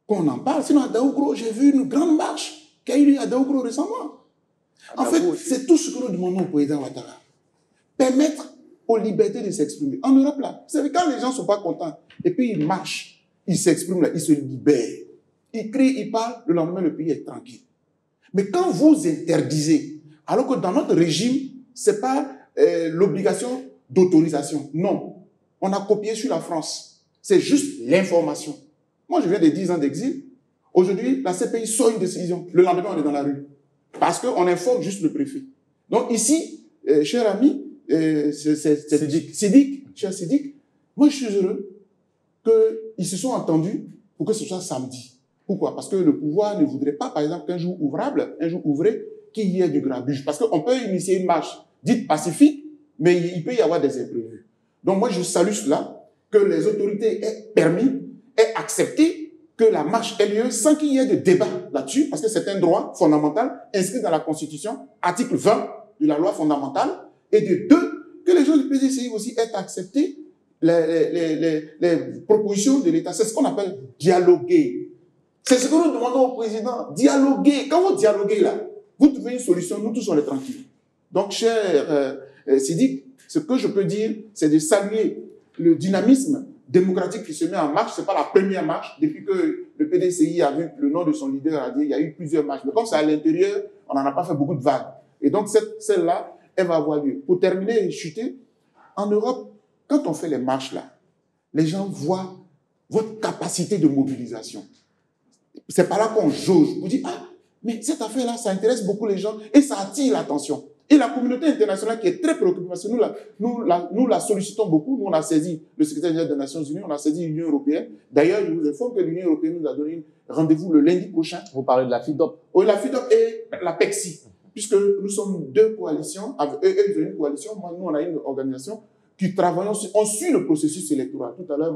qu'on en parle. Sinon, à Daougro, j'ai vu une grande marche qui a eu lieu à Daougro récemment. En fait, c'est tout ce que nous demandons au président Ouattara. Permettre aux libertés de s'exprimer. En Europe, là, vous savez, quand les gens ne sont pas contents, et puis ils marchent, ils s'expriment, là, ils se libèrent. Ils crient, ils parlent, le lendemain, le pays est tranquille. Mais quand vous interdisez, alors que dans notre régime, ce n'est pas l'obligation d'autorisation. Non. On a copié sur la France. C'est juste l'information. Moi, je viens de 10 ans d'exil. Aujourd'hui, la CPI sort une décision. Le lendemain, on est dans la rue. Parce qu'on informe juste le préfet. Donc ici, cher ami, cher Sidik, moi, je suis heureux qu'ils se sont entendus pour que ce soit samedi. Pourquoi? Parce que le pouvoir ne voudrait pas, par exemple, qu'un jour ouvrable, un jour ouvré, qu'il y ait du grabuge. Parce qu'on peut initier une marche dite pacifique, mais il peut y avoir des imprévus. Donc moi, je salue cela, que les autorités aient permis, aient accepté que la marche ait lieu sans qu'il y ait de débat là-dessus, parce que c'est un droit fondamental inscrit dans la Constitution, article 20 de la loi fondamentale, et de deux, que les gens du PDCI aussi aient accepté les propositions de l'État. C'est ce qu'on appelle dialoguer. C'est ce que nous demandons au président, dialoguer. Quand vous dialoguez là, vous trouvez une solution, nous tous on est tranquilles. Donc, cher Sidik, ce que je peux dire, c'est de saluer le dynamisme démocratique qui se met en marche. Ce n'est pas la première marche. Depuis que le PDCI a vu le nom de son leader à dire, il y a eu plusieurs marches. Mais comme c'est à l'intérieur, on n'en a pas fait beaucoup de vagues. Et donc, celle-là, elle va avoir lieu. Pour terminer et chuter, en Europe, quand on fait les marches là, les gens voient votre capacité de mobilisation. C'est par là qu'on jauge. Vous dites, ah, mais cette affaire-là, ça intéresse beaucoup les gens et ça attire l'attention. Et la communauté internationale qui est très préoccupée, parce que nous la sollicitons beaucoup. Nous, on a saisi le secrétaire général des Nations Unies, on a saisi l'Union européenne. D'ailleurs, je vous informe que l'Union européenne nous a donné rendez-vous le lundi prochain. Vous parlez de la FIDOP? Oui, la FIDOP et la PEXI. Puisque nous sommes deux coalitions, eux, ils ont une coalition, moi, nous, on a une organisation qui travaille, on suit le processus électoral. Tout à l'heure,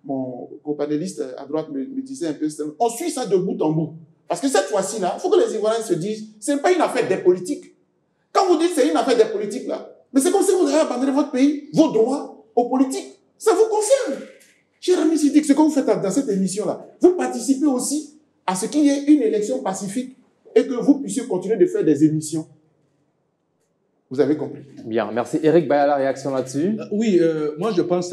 mon co-panéliste à droite me disait un peu, on suit ça de bout en bout. Parce que cette fois-ci, là, il faut que les Ivoiriens se disent, ce n'est pas une affaire des politiques. Quand vous dites que c'est une affaire des politiques, là, mais c'est comme si vous avez abandonné votre pays, vos droits aux politiques. Ça vous concerne. Cher ami Sidik, ce que vous faites dans cette émission-là, vous participez aussi à ce qu'il y ait une élection pacifique et que vous puissiez continuer de faire des émissions. Vous avez compris. Bien, merci. Eric Baya, la réaction là-dessus? Oui, moi je pense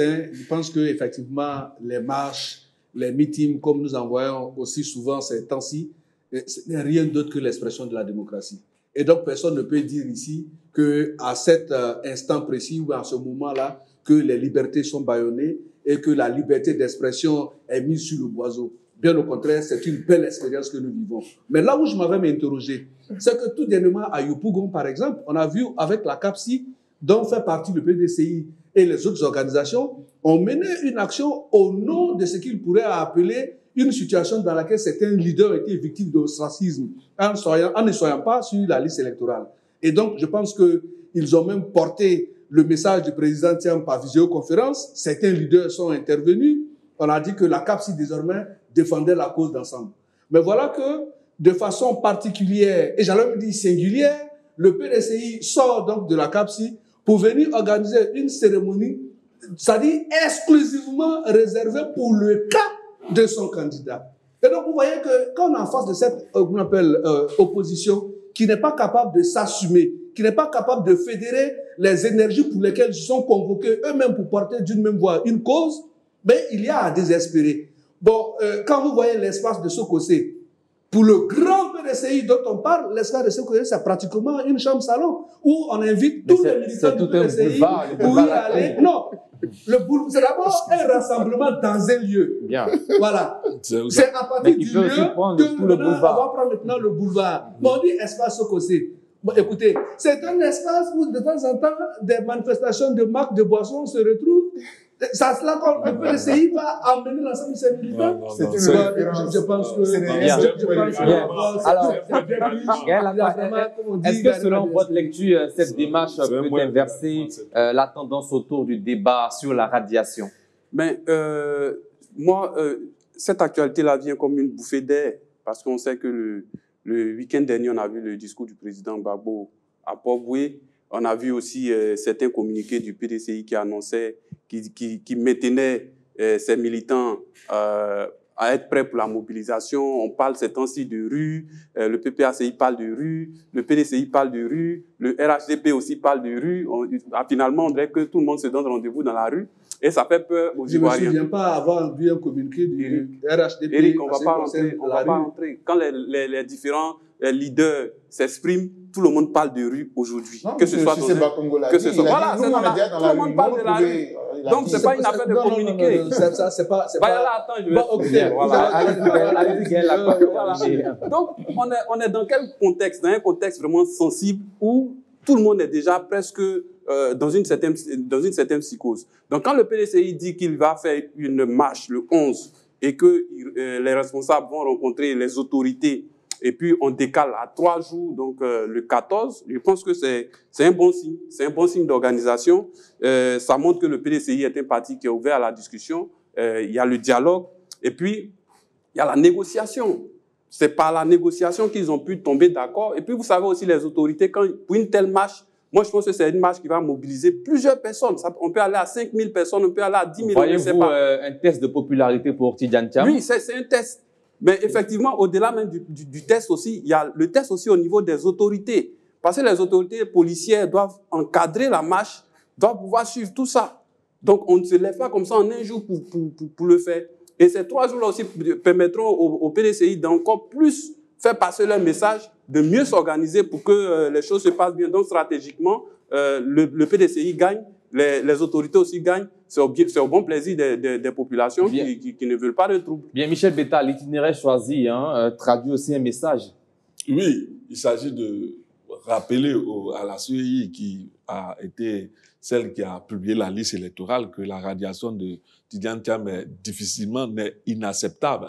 qu'effectivement, les marches, les meetings, comme nous en voyons aussi souvent ces temps-ci, ce n'est rien d'autre que l'expression de la démocratie. Et donc, personne ne peut dire ici qu'à cet instant précis ou à ce moment-là, que les libertés sont bâillonnées et que la liberté d'expression est mise sur le boiseau. Bien au contraire, c'est une belle expérience que nous vivons. Mais là où je m'avais interrogé, c'est que tout dernièrement à Yopougon, par exemple, on a vu avec la CAPSI, dont fait partie le PDCI et les autres organisations, ont mené une action au nom de ce qu'ils pourraient appeler une situation dans laquelle certains leaders étaient victimes d'ostracisme en ne soyant pas sur la liste électorale. Et donc, je pense qu'ils ont même porté le message du président Thiam par visioconférence. Certains leaders sont intervenus. On a dit que la CAPSI, désormais, défendait la cause d'ensemble. Mais voilà que, de façon particulière, et j'allais même dire singulière, le PDCI sort donc de la CAPSI pour venir organiser une cérémonie, c'est-à-dire exclusivement réservée pour le cas de son candidat. Et donc, vous voyez que quand on est en face de cette qu'on appelle, opposition, qui n'est pas capable de s'assumer, qui n'est pas capable de fédérer les énergies pour lesquelles ils sont convoqués eux-mêmes pour porter d'une même voix une cause, mais il y a à désespérer. Bon, quand vous voyez l'espace de Sokosé, pour le grand PDCI dont on parle, l'espace de Sokosé, c'est pratiquement une chambre-salon où on invite tous les militants du PDCI pour y aller. Non, c'est d'abord un rassemblement dans un lieu. Bien. Voilà. C'est à partir du lieu que on va prendre maintenant le boulevard. Mais on dit espace Sokosé. Bon, écoutez, c'est un espace où de temps en temps, des manifestations de marques de boissons se retrouvent. C'est là qu'on peut essayer de amener l'ensemble de ces militants. Je pense que c'est bien. Alors, est-ce que selon votre lecture, cette démarche peut inverser la tendance autour du débat sur la radiation? Mais moi, cette actualité-là vient comme une bouffée d'air, parce qu'on sait que le week-end dernier, on a vu le discours du président Gbagbo à Port-Boué. On a vu aussi certains communiqués du PDCI qui annonçaient, qui maintenaient ces militants à être prêts pour la mobilisation. On parle ces temps-ci de rue, le PPACI parle de rue, le PDCI parle de rue, le RHDP aussi parle de rue. Finalement, on dirait que tout le monde se donne rendez-vous dans la rue. Et ça fait peur aux Ivoiriens. Je ne me souviens pas avoir vu un communiqué du RHDP. Eric, on ne va pas rentrer. Quand les différents leaders s'expriment, tout le monde parle de rue aujourd'hui. Que ce soit voilà, tout le monde parle de la rue. Donc, ce n'est pas une affaire de communiquer. C'est pas. Attends, je vais. Donc, on est dans quel contexte? Dans un contexte vraiment sensible où tout le monde est déjà presque dans une certaine psychose. Donc, quand le PDCI dit qu'il va faire une marche le 11 et que les responsables vont rencontrer les autorités et puis on décale à 3 jours, donc le 14, je pense que c'est un bon signe. C'est un bon signe d'organisation. Ça montre que le PDCI est un parti qui est ouvert à la discussion. Il y a le dialogue et puis il y a la négociation. C'est par la négociation qu'ils ont pu tomber d'accord. Et puis vous savez aussi les autorités, pour une telle marche, moi, je pense que c'est une marche qui va mobiliser plusieurs personnes. On peut aller à 5 000 personnes, on peut aller à 10 000. Voyez-vous un test de popularité pour Tidiane Thiam? Oui, c'est un test. Mais effectivement, au-delà même du test aussi, il y a le test aussi au niveau des autorités. Parce que les autorités policières doivent encadrer la marche, doivent pouvoir suivre tout ça. Donc, on ne se lève pas comme ça en un jour pour le faire. Et ces 3 jours-là aussi permettront au PDCI d'encore plus faire passer leur message, de mieux s'organiser pour que les choses se passent bien. Donc, stratégiquement, le PDCI gagne, les autorités aussi gagnent. C'est au bon plaisir des populations qui ne veulent pas de troubles. Bien, Michel Betta, l'itinéraire choisi traduit aussi un message. Oui, il s'agit de rappeler à la CEI qui a été celle qui a publié la liste électorale que la radiation de Tidiane Thiam est difficilement inacceptable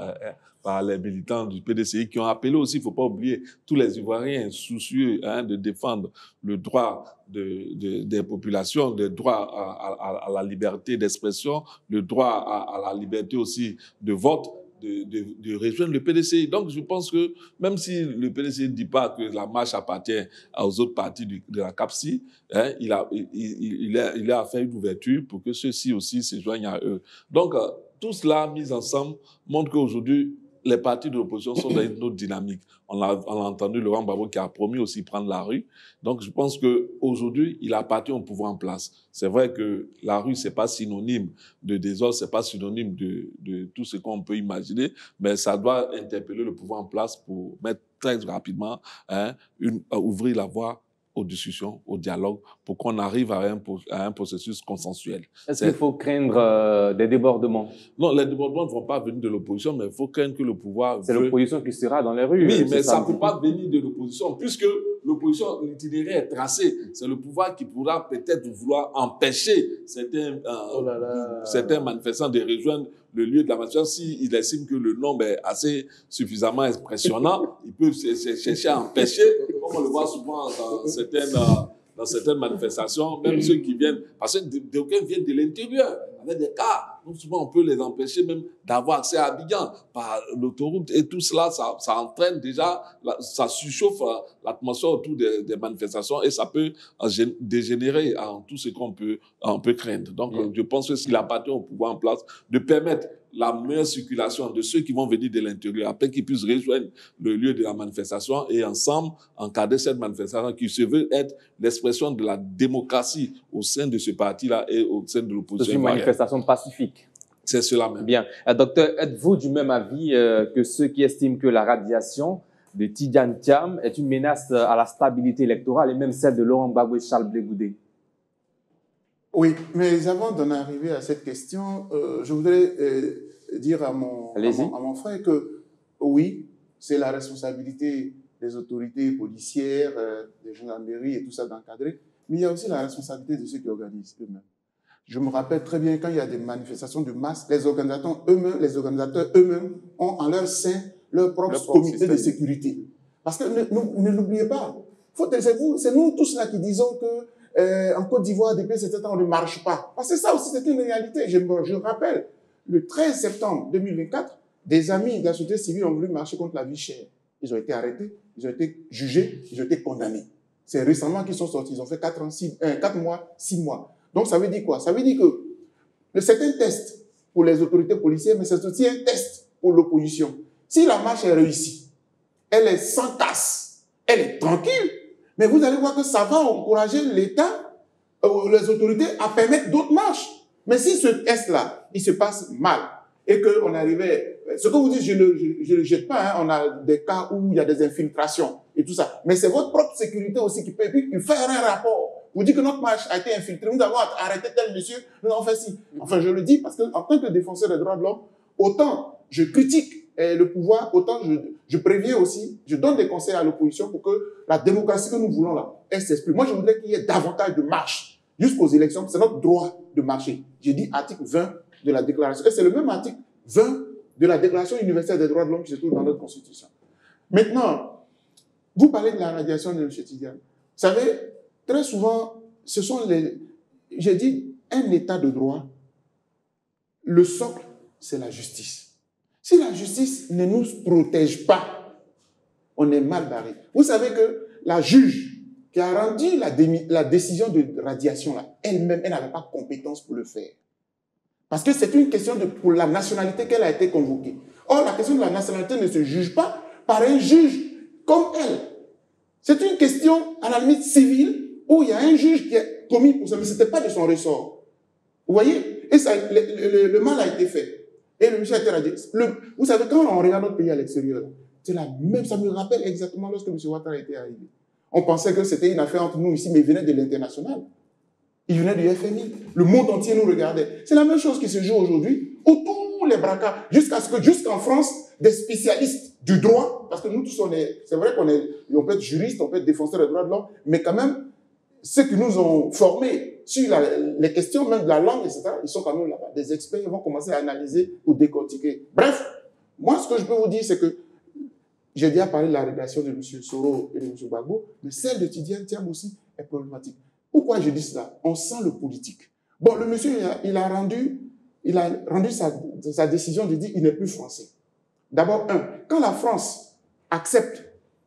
par les militants du PDCI qui ont appelé aussi, il ne faut pas oublier, tous les Ivoiriens soucieux de défendre le droit des populations, le droit à la liberté d'expression, le droit à la liberté aussi de vote, de rejoindre le PDCI. Donc, je pense que même si le PDCI ne dit pas que la marche appartient aux autres partis de la CAPSI, il a fait une ouverture pour que ceux-ci aussi se joignent à eux. Donc, tout cela mis ensemble montre qu'aujourd'hui, les partis de l'opposition sont dans une autre dynamique. On a entendu Laurent Gbagbo qui a promis aussi prendre la rue. Donc, je pense qu'aujourd'hui, il appartient au pouvoir en place. C'est vrai que la rue, c'est pas synonyme de désordre, c'est pas synonyme de tout ce qu'on peut imaginer, mais ça doit interpeller le pouvoir en place pour mettre très rapidement, ouvrir la voie aux discussions, au dialogue, pour qu'on arrive à un processus consensuel. Est-ce qu'il faut craindre des débordements? Non, les débordements ne vont pas venir de l'opposition, mais il faut craindre que le pouvoir... C'est l'opposition qui sera dans les rues. Oui, mais ça ne peut pas venir de l'opposition, puisque l'opposition, l'itinéraire est tracé. C'est le pouvoir qui pourra peut-être vouloir empêcher certains manifestants de rejoindre le lieu de la manifestation. S'il estime que le nombre est assez suffisamment impressionnant, il peut chercher à empêcher, comme on le voit souvent dans certaines manifestations, même ceux qui viennent, parce que d'aucuns viennent de l'intérieur, avec des cars. Donc souvent, on peut les empêcher même d'avoir accès à Abidjan par l'autoroute. Et tout cela, ça entraîne déjà, ça surchauffe l'atmosphère autour des manifestations et ça peut dégénérer en tout ce qu'on peut craindre. Donc, je pense que s'il appartient au pouvoir en place de permettre la meilleure circulation de ceux qui vont venir de l'intérieur, afin qu'ils puissent rejoindre le lieu de la manifestation et ensemble encadrer cette manifestation qui se veut être l'expression de la démocratie au sein de ce parti-là et au sein de l'opposition. C'est une manifestation pacifique. C'est cela même. Bien. Docteur, êtes-vous du même avis que ceux qui estiment que la radiation de Tidjane Thiam est une menace à la stabilité électorale et même celle de Laurent Gbagbo et Charles Blé Goudé? Oui, mais avant d'en arriver à cette question, je voudrais dire à mon frère que oui, c'est la responsabilité des autorités policières, des gendarmeries et tout ça d'encadrer, mais il y a aussi la responsabilité de ceux qui organisent eux-mêmes. Je me rappelle très bien quand il y a des manifestations de masse, les organisateurs eux-mêmes ont en leur sein leur propre comité de sécurité. Parce que ne l'oubliez pas, c'est nous tous là qui disons que en Côte d'Ivoire, depuis un certain temps, on ne marche pas. Parce que ça aussi, c'est une réalité. Je rappelle, le 13 septembre 2024, des amis de la société civile ont voulu marcher contre la vie chère. Ils ont été arrêtés, ils ont été jugés, ils ont été condamnés. C'est récemment qu'ils sont sortis. Ils ont fait 4 mois, 6 mois. Donc, ça veut dire quoi? Ça veut dire que c'est un test pour les autorités policières, mais c'est aussi un test pour l'opposition. Si la marche est réussie, elle est sans casse, elle est tranquille, mais vous allez voir que ça va encourager l'État, les autorités à permettre d'autres marches. Mais si ce test-là, il se passe mal, et qu'on arrivait... Ce que vous dites, je ne le jette pas, hein, on a des cas où il y a des infiltrations et tout ça. Mais c'est votre propre sécurité aussi qui peut... Et puis, faire un rapport. Vous dites que notre marche a été infiltrée, nous avons arrêté tel monsieur, nous avons fait ci. Enfin, je le dis parce qu'en tant que défenseur des droits de l'homme, autant je critique le pouvoir, autant je préviens aussi, je donne des conseils à l'opposition pour que la démocratie que nous voulons là, elle s'exprime. Moi, je voudrais qu'il y ait davantage de marches jusqu'aux élections. C'est notre droit de marcher. J'ai dit article 20 de la déclaration. Et c'est le même article 20 de la Déclaration universelle des droits de l'homme qui se trouve dans notre Constitution. Maintenant, vous parlez de la radiation de M. Tidjane. Vous savez, très souvent, ce sont j'ai dit, un état de droit, le socle, c'est la justice. Si la justice ne nous protège pas, on est mal barré. Vous savez que la juge qui a rendu la décision de radiation, elle-même, elle n'avait pas compétence pour le faire. Parce que c'est une question pour la nationalité qu'elle a été convoquée. Or, la question de la nationalité ne se juge pas par un juge comme elle. C'est une question, à la limite civile, où il y a un juge qui est commis pour ça, mais ce n'était pas de son ressort. Vous voyez? Et ça, le mal a été fait. Et le monsieur a été radié. Vous savez, quand on regarde notre pays à l'extérieur, c'est la même, ça me rappelle exactement lorsque M. Ouattara était arrivé. On pensait que c'était une affaire entre nous ici, mais il venait de l'international. Il venait du FMI. Le monde entier nous regardait. C'est la même chose qui se joue aujourd'hui, où tous les braquages, jusqu'en France, des spécialistes du droit, parce que nous tous, c'est vrai on peut être juriste, on peut être défenseur des droits de l'homme, mais quand même, ceux qui nous ont formés sur les questions même de la langue, etc., ils sont quand même là-bas. Des experts, ils vont commencer à analyser ou décortiquer. Bref, moi, ce que je peux vous dire, c'est que j'ai déjà parlé de la relation de M. Soro et de M. Gbagbo, mais celle de Tidjane Thiam aussi est problématique. Pourquoi je dis cela? On sent le politique. Bon, le monsieur, il a rendu sa décision de dire qu'il n'est plus français. D'abord, quand la France accepte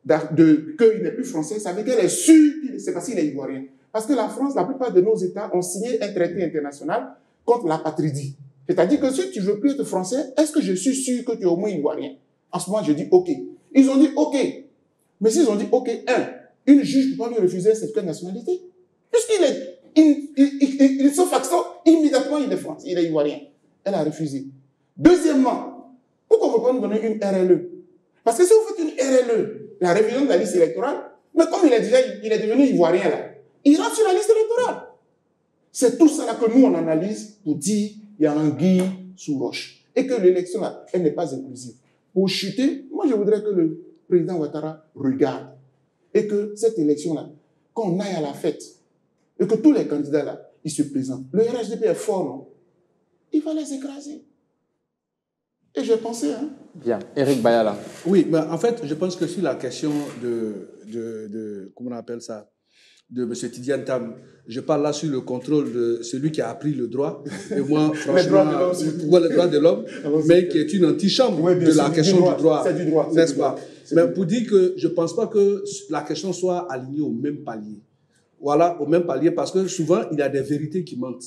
qu'il n'est plus français, ça veut dire qu'elle est sûre que c'est parce qu'il est ivoirien. Parce que la France, la plupart de nos États ont signé un traité international contre l'apatridie. C'est-à-dire que si tu ne veux plus être français, est-ce que je suis sûr que tu es au moins ivoirien? En ce moment, je dis OK. Ils ont dit OK. Mais s'ils ont dit OK, une juge ne peut pas lui refuser cette nationalité. Puisqu'il est sauf accent, immédiatement il est français, il est ivoirien. Elle a refusé. Deuxièmement, pourquoi on ne peut pas nous donner une RLE? Parce que si vous faites une RLE, la révision de la liste électorale, Mais comme il est devenu ivoirien là, il rentre sur la liste électorale. C'est tout ça là que nous on analyse pour dire il y a anguille sous roche. Et que l'élection là, elle n'est pas inclusive. Pour chuter, moi je voudrais que le président Ouattara regarde. Et que cette élection là, qu'on aille à la fête. Et que tous les candidats là, ils se présentent. Le RHDP est fort, non? Il va les écraser. Et j'ai pensé, hein. Bien. Eric Bayala. Oui, mais en fait, je pense que sur la question comment on appelle ça, de M. Tidiane Tam, je parle là sur le contrôle de celui qui a appris le droit. Et moi, franchement, le droit de l'homme, mais qui est une antichambre de la question du droit. C'est du droit. N'est-ce pas? Mais pour dire que je ne pense pas que la question soit alignée au même palier. Voilà, au même palier, parce que souvent, il y a des vérités qui mentent.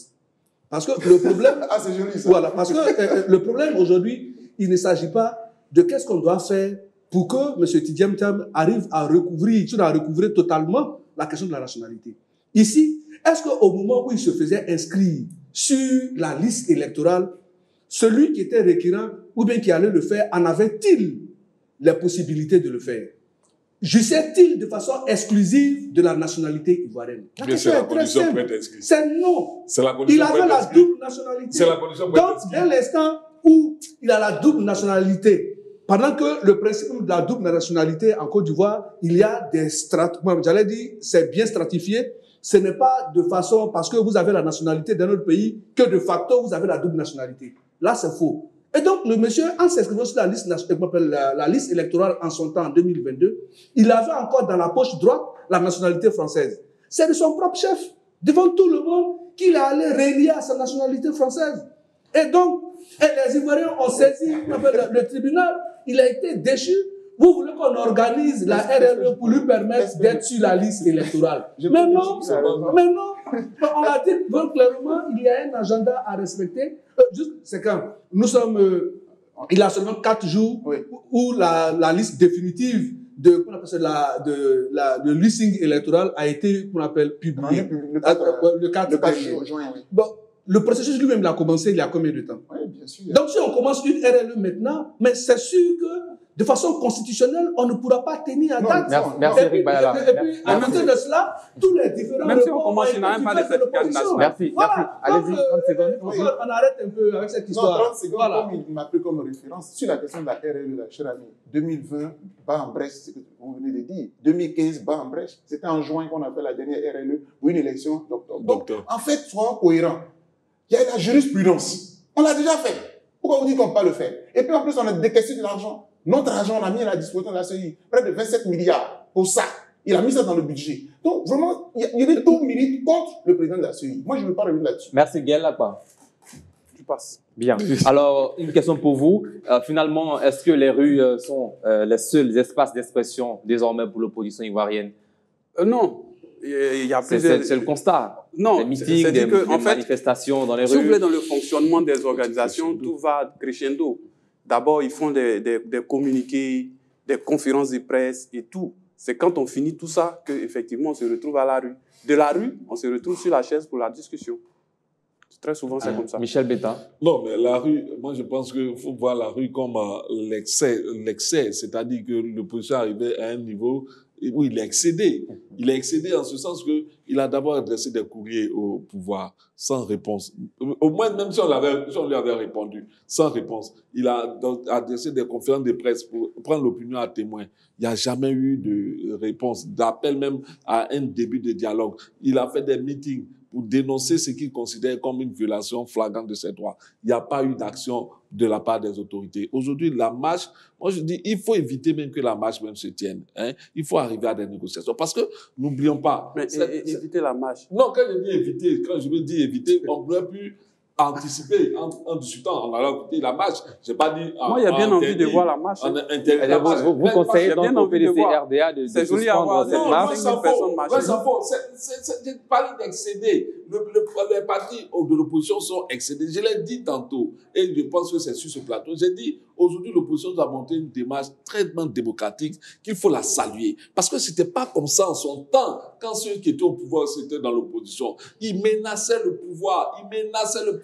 Parce que le problème... Ah, c'est joli ça. Voilà, parce que le problème aujourd'hui, il ne s'agit pas de qu'est-ce qu'on doit faire pour que M. Tidiane Tam arrive à recouvrir totalement la question de la nationalité. Ici, est-ce qu'au moment où il se faisait inscrire sur la liste électorale, celui qui était requérant ou bien qui allait le faire, en avait-il les possibilités de le faire? Jouissait-il de façon exclusive de la nationalité ivoirienne? La question est très simple. C'est non. Il avait la double nationalité. C'est la condition pour être inscrit. Donc, dès l'instant où il a la double nationalité, pendant que le principe de la double nationalité en Côte d'Ivoire, il y a des j'allais dire, c'est bien stratifié. Ce n'est pas de façon, parce que vous avez la nationalité d'un autre pays, que de facto, vous avez la double nationalité. Là, c'est faux. Et donc, le monsieur, en s'inscrivant sur la liste électorale en son temps, en 2022, il avait encore dans la poche droite la nationalité française. C'est de son propre chef, devant tout le monde, qu'il est allé relier à sa nationalité française. Et donc, les Ivoiriens ont saisi le tribunal, il a été déchu. Vous voulez qu'on organise la RLE pour lui permettre d'être sur la liste électorale. Mais non, on l'a dit clairement, il y a un agenda à respecter. C'est quand nous sommes, il y a seulement 4 jours où la liste définitive de listing électoral a été, qu'on appelle, publiée. Le 4 juin. Bon, le processus lui-même, il a commencé il y a combien de temps? Oui, bien sûr. Donc, si on commence une RLE maintenant, mais c'est sûr que de façon constitutionnelle, on ne pourra pas tenir à date. Merci Eric Bayala. Et puis, à côté de cela, tous les différents... Même si on commence, il n'y a même pas de certificat national. Merci. Allez-y, 30 secondes. On arrête un peu avec cette histoire. Non, 30 secondes, comme il m'a pris comme référence, sur la question de la RLE, la chère amie, 2020, bas en brèche, c'est ce que vous venez de dire. 2015, bas en brèche. C'était en juin qu'on a fait la dernière RLE pour une élection d'octobre. Donc, en fait, soyons cohérents. Il y a la jurisprudence. On l'a déjà fait. Pourquoi vous dites qu'on ne peut pas le faire? Et puis en plus, on a décaissé de l'argent. Notre argent, on a mis à la disposition de la CEI près de 27 milliards pour ça. Il a mis ça dans le budget. Donc, vraiment, il y a des taux mérites contre le président de la CEI. Moi, je ne veux pas revenir là-dessus. Merci, Gaël Lapa. Tu passes. Bien. Alors, une question pour vous. Finalement, est-ce que les rues sont les seuls espaces d'expression désormais pour l'opposition ivoirienne? Non. Il y a plusieurs... C'est le constat. Non, des meetings, des manifestations dans les rues. Si vous voulez, dans le fonctionnement des organisations, tout va crescendo. D'abord, ils font des communiqués, des conférences de presse et tout. C'est quand on finit tout ça qu'effectivement on se retrouve à la rue. De la rue, on se retrouve sur la chaise pour la discussion. Très souvent, c'est comme ça. Michel Betta. Non, mais la rue, moi je pense qu'il faut voir la rue comme l'excès, c'est-à-dire que l'opposition arrivait à un niveau où il a excédé. Il a excédé en ce sens qu'il a d'abord adressé des courriers au pouvoir sans réponse. Au moins, même si on lui avait répondu, sans réponse. Il a donc adressé des conférences de presse pour prendre l'opinion à témoin. Il n'y a jamais eu de réponse, d'appel même à un début de dialogue. Il a fait des meetings pour dénoncer ce qu'il considère comme une violation flagrante de ses droits. Il n'y a pas eu d'action de la part des autorités. Aujourd'hui, la marche, moi je dis, il faut éviter même que la marche même se tienne. Hein? Il faut arriver à des négociations. Parce que, n'oublions pas... Mais éviter la marche. Non, quand je dis éviter, on aurait pu anticiper en discutant, en allant écouter la marche. Je n'ai pas dit... Moi, il y a bien envie de voir la marche. Vous conseillez donc au PDC RDA de suspendre cette marche? C'est pas d'excéder. Les partis de l'opposition sont excédés. Je l'ai dit tantôt, et je pense que c'est sur ce plateau. J'ai dit, aujourd'hui, l'opposition doit monter une démarche très démocratique qu'il faut la saluer. Parce que c'était pas comme ça en son temps, quand ceux qui étaient au pouvoir, c'était dans l'opposition. Ils menaçaient le pouvoir,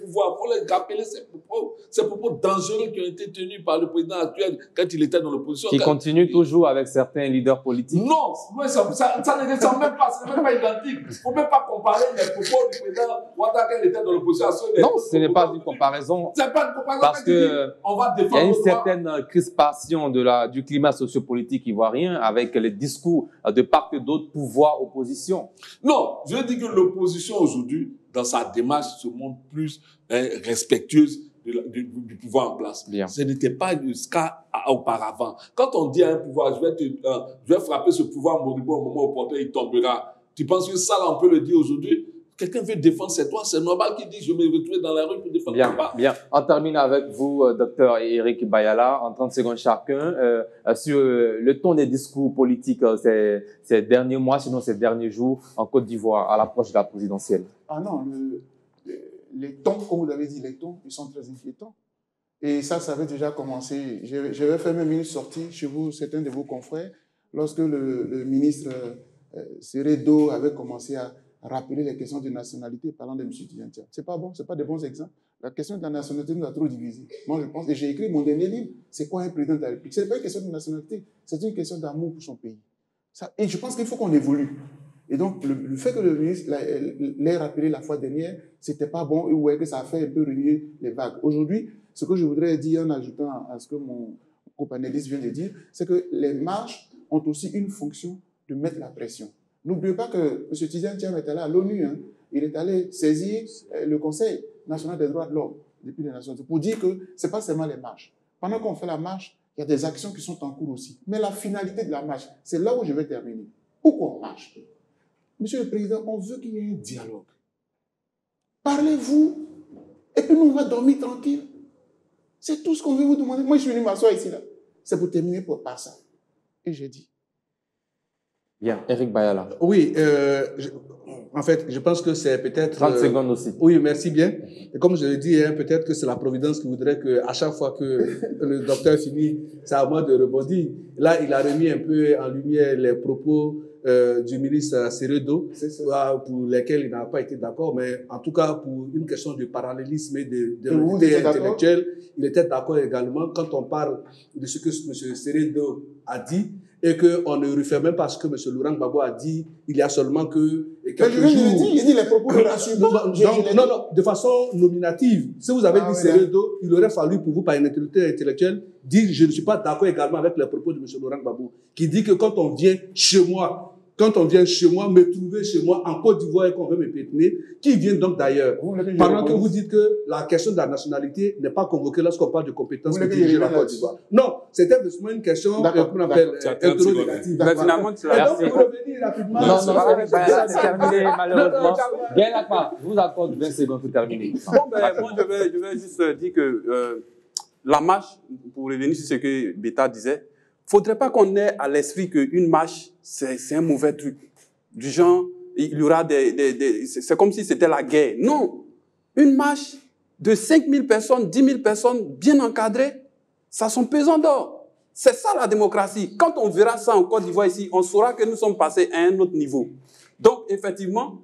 pouvoir. Il faut les rappeler ces propos dangereux qui ont été tenus par le président actuel quand il était dans l'opposition. Qui continue toujours avec certains leaders politiques. Non, ça ne ressemble même pas, ce n'est même pas identique. Il ne faut même pas comparer les propos du président Ouattara quand il était dans l'opposition à ceux des Non, ce n'est pas une comparaison. C'est pas une comparaison. Parce qu'il y a une certaine certaine crispation du climat sociopolitique ivoirien avec les discours de part et d'autre pouvoir-opposition. Non, je dis que l'opposition aujourd'hui, dans sa démarche, se montre plus respectueuse du pouvoir en place. Bien. Ce n'était pas le cas auparavant. Quand on dit à un pouvoir, je vais frapper ce pouvoir moribond au moment opportun, il tombera. Tu penses que ça, là, on peut le dire aujourd'hui? Quelqu'un veut défendre ses droits, c'est normal qu'il dise je vais me retrouver dans la rue pour défendre mes droits. Bien. On termine avec vous, docteur Eric Bayala, en 30 secondes chacun, sur le ton des discours politiques ces derniers mois, sinon ces derniers jours, en Côte d'Ivoire, à l'approche de la présidentielle. Ah non, les tons, comme vous avez dit, les tons, ils sont très inquiétants. Et ça avait déjà commencé. J'avais fait même une sortie chez vous, certains de vos confrères, lorsque le ministre Seredo avait commencé à rappeler les questions de nationalité parlant de M. Tidjane. C'est pas bon, c'est pas des bons exemples. La question de la nationalité nous a trop divisés. Moi, je pense, et j'ai écrit mon dernier livre, c'est quoi un président de la République? Ce n'est pas une question de nationalité, c'est une question d'amour pour son pays. Et je pense qu'il faut qu'on évolue. Et donc, le fait que le ministre l'ait rappelé la fois dernière, c'était pas bon, et ouais, que ça a fait un peu remuer les vagues. Aujourd'hui, ce que je voudrais dire en ajoutant à ce que mon copanéliste vient de dire, c'est que les marches ont aussi une fonction de mettre la pression. N'oubliez pas que M. Tidjane Thiam est allé à l'ONU, hein. Il est allé saisir le Conseil national des droits de l'homme depuis les Nations Unies pour dire que ce n'est pas seulement les marches. Pendant qu'on fait la marche, il y a des actions qui sont en cours aussi. Mais la finalité de la marche, c'est là où je vais terminer. Pourquoi on marche? Monsieur le Président, on veut qu'il y ait un dialogue. Parlez-vous, et puis nous, on va dormir tranquille. C'est tout ce qu'on veut vous demander. Moi, je suis venu m'asseoir ici, là. C'est pour terminer par ça. Et j'ai dit. Bien, Eric Bayala. Oui, en fait, je pense que c'est peut-être... 30 secondes aussi. Oui, merci bien. Et comme je l'ai dit, hein, peut-être que c'est la Providence qui voudrait qu'à chaque fois que le docteur finit, c'est à moi de rebondir. Là, il a remis un peu en lumière les propos du ministre Seredo, pour lesquels il n'a pas été d'accord, mais en tout cas, pour une question de parallélisme et de intellectuelle, il était d'accord également quand on parle de ce que M. Seredo a dit, et qu'on ne refait même pas ce que M. Laurent Gbagbo a dit il y a seulement quelques jours. Il dit les propos de la Non, de façon nominative. Si vous avez dit Seredo, il aurait fallu pour vous, par une intellectuelle, dire je ne suis pas d'accord également avec les propos de M. Laurent Gbagbo, qui dit que quand on vient chez moi, me trouver chez moi en Côte d'Ivoire et qu'on veut me pétiner, qui viennent donc d'ailleurs. Pendant que vous dites que la question de la nationalité n'est pas convoquée lorsqu'on parle de compétences pour diriger la Côte d'Ivoire. Non, c'était justement une question qu'on appelle hétéronégative. Donc, pour revenir rapidement... Non, c'est terminé, malheureusement. Gaël Akpa, je vous accorde 20 secondes pour terminer. Bon, moi, je vais juste dire que la marche, pour revenir sur ce que Beta disait, il ne faudrait pas qu'on ait à l'esprit qu'une marche, c'est un mauvais truc. Du genre, il y aura c'est comme si c'était la guerre. Non. Une marche de 5 000 personnes, 10 000 personnes, bien encadrées, ça son pesant d'or. C'est ça la démocratie. Quand on verra ça en Côte d'Ivoire ici, on saura que nous sommes passés à un autre niveau. Donc, effectivement,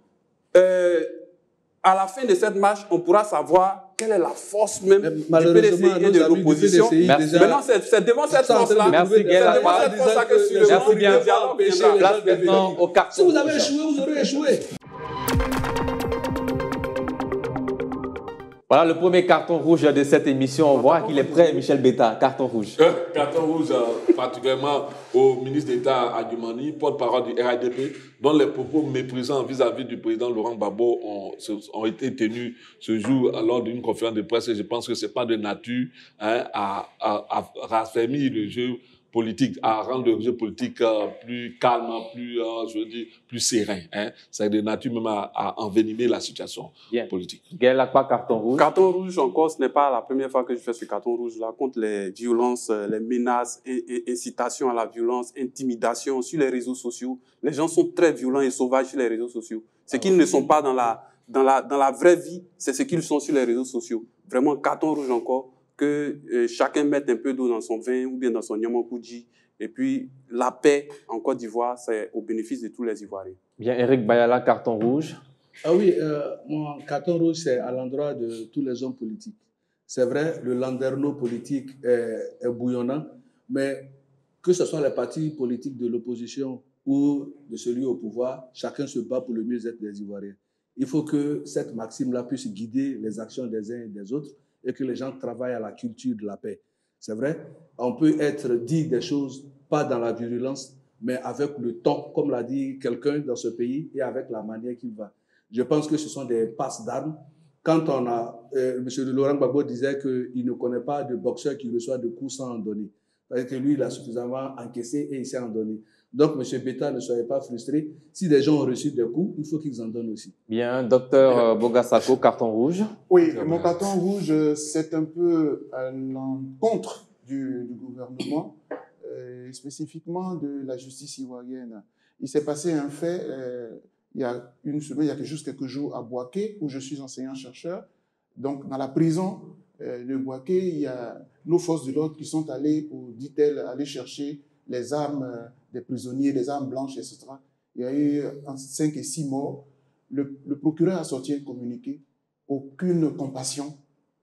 à la fin de cette marche, on pourra savoir quelle est la force même du PDCI et de l'opposition. Maintenant, c'est devant cette force-là. Merci, Gaël. C'est devant cette force-là que sur le Merci bien. dialogue. Place maintenant au carton. Si vous avez échoué, vous aurez échoué. Voilà le premier carton rouge de cette émission. On voit qu'il est prêt, Michel Beta. Carton rouge. Carton rouge, particulièrement au ministre d'État Adjumani, porte-parole du RADP, dont les propos méprisants vis-à-vis du président Laurent Gbagbo ont été tenus ce jour lors d'une conférence de presse. Et je pense que ce n'est pas de nature à raffermir le jeu politique, à rendre le jeu politique plus calme, plus serein. C'est de nature même à envenimer la situation politique. Gaël Akpa, carton rouge. Carton rouge encore, ce n'est pas la première fois que je fais ce carton rouge-là contre les violences, les menaces, incitation à la violence, intimidation sur les réseaux sociaux. Les gens sont très violents et sauvages sur les réseaux sociaux. Ce qu'ils ne sont pas dans la vraie vie, c'est ce qu'ils sont sur les réseaux sociaux. Vraiment, carton rouge encore. Que chacun mette un peu d'eau dans son vin ou bien dans son nyamakoudji. Et puis, la paix en Côte d'Ivoire, c'est au bénéfice de tous les Ivoiriens. Bien, Eric Bayala, carton rouge. Ah oui, mon carton rouge, c'est à l'endroit de tous les hommes politiques. C'est vrai, le landerneau politique est bouillonnant, mais que ce soit les partis politiques de l'opposition ou de celui au pouvoir, chacun se bat pour le mieux-être des Ivoiriens. Il faut que cette maxime-là puisse guider les actions des uns et des autres et que les gens travaillent à la culture de la paix. C'est vrai, on peut être dit des choses, pas dans la virulence, mais avec le ton, comme l'a dit quelqu'un dans ce pays, et avec la manière qu'il va. Je pense que ce sont des passes d'armes. Quand on a, M. Laurent Gbagbo disait qu'il ne connaît pas de boxeur qui reçoit de coups sans en donner. Parce que lui, il a suffisamment encaissé et il s'est en donné. Donc, M. Beta, ne soyez pas frustré. Si des gens ont reçu des coups, il faut qu'ils en donnent aussi. Bien, docteur Bogassako, carton rouge. Oui, mon carton rouge, c'est un peu à l'encontre du gouvernement, spécifiquement de la justice ivoirienne. Il s'est passé un fait il y a une semaine, il y a juste quelques jours à Bouaké, où je suis enseignant-chercheur. Donc, dans la prison de Bouaké, il y a nos forces de l'ordre qui sont allées, dit-elle, aller chercher les armes des prisonniers, les armes blanches, etc. Il y a eu entre 5 et 6 morts. Le procureur a sorti un communiqué. Aucune compassion,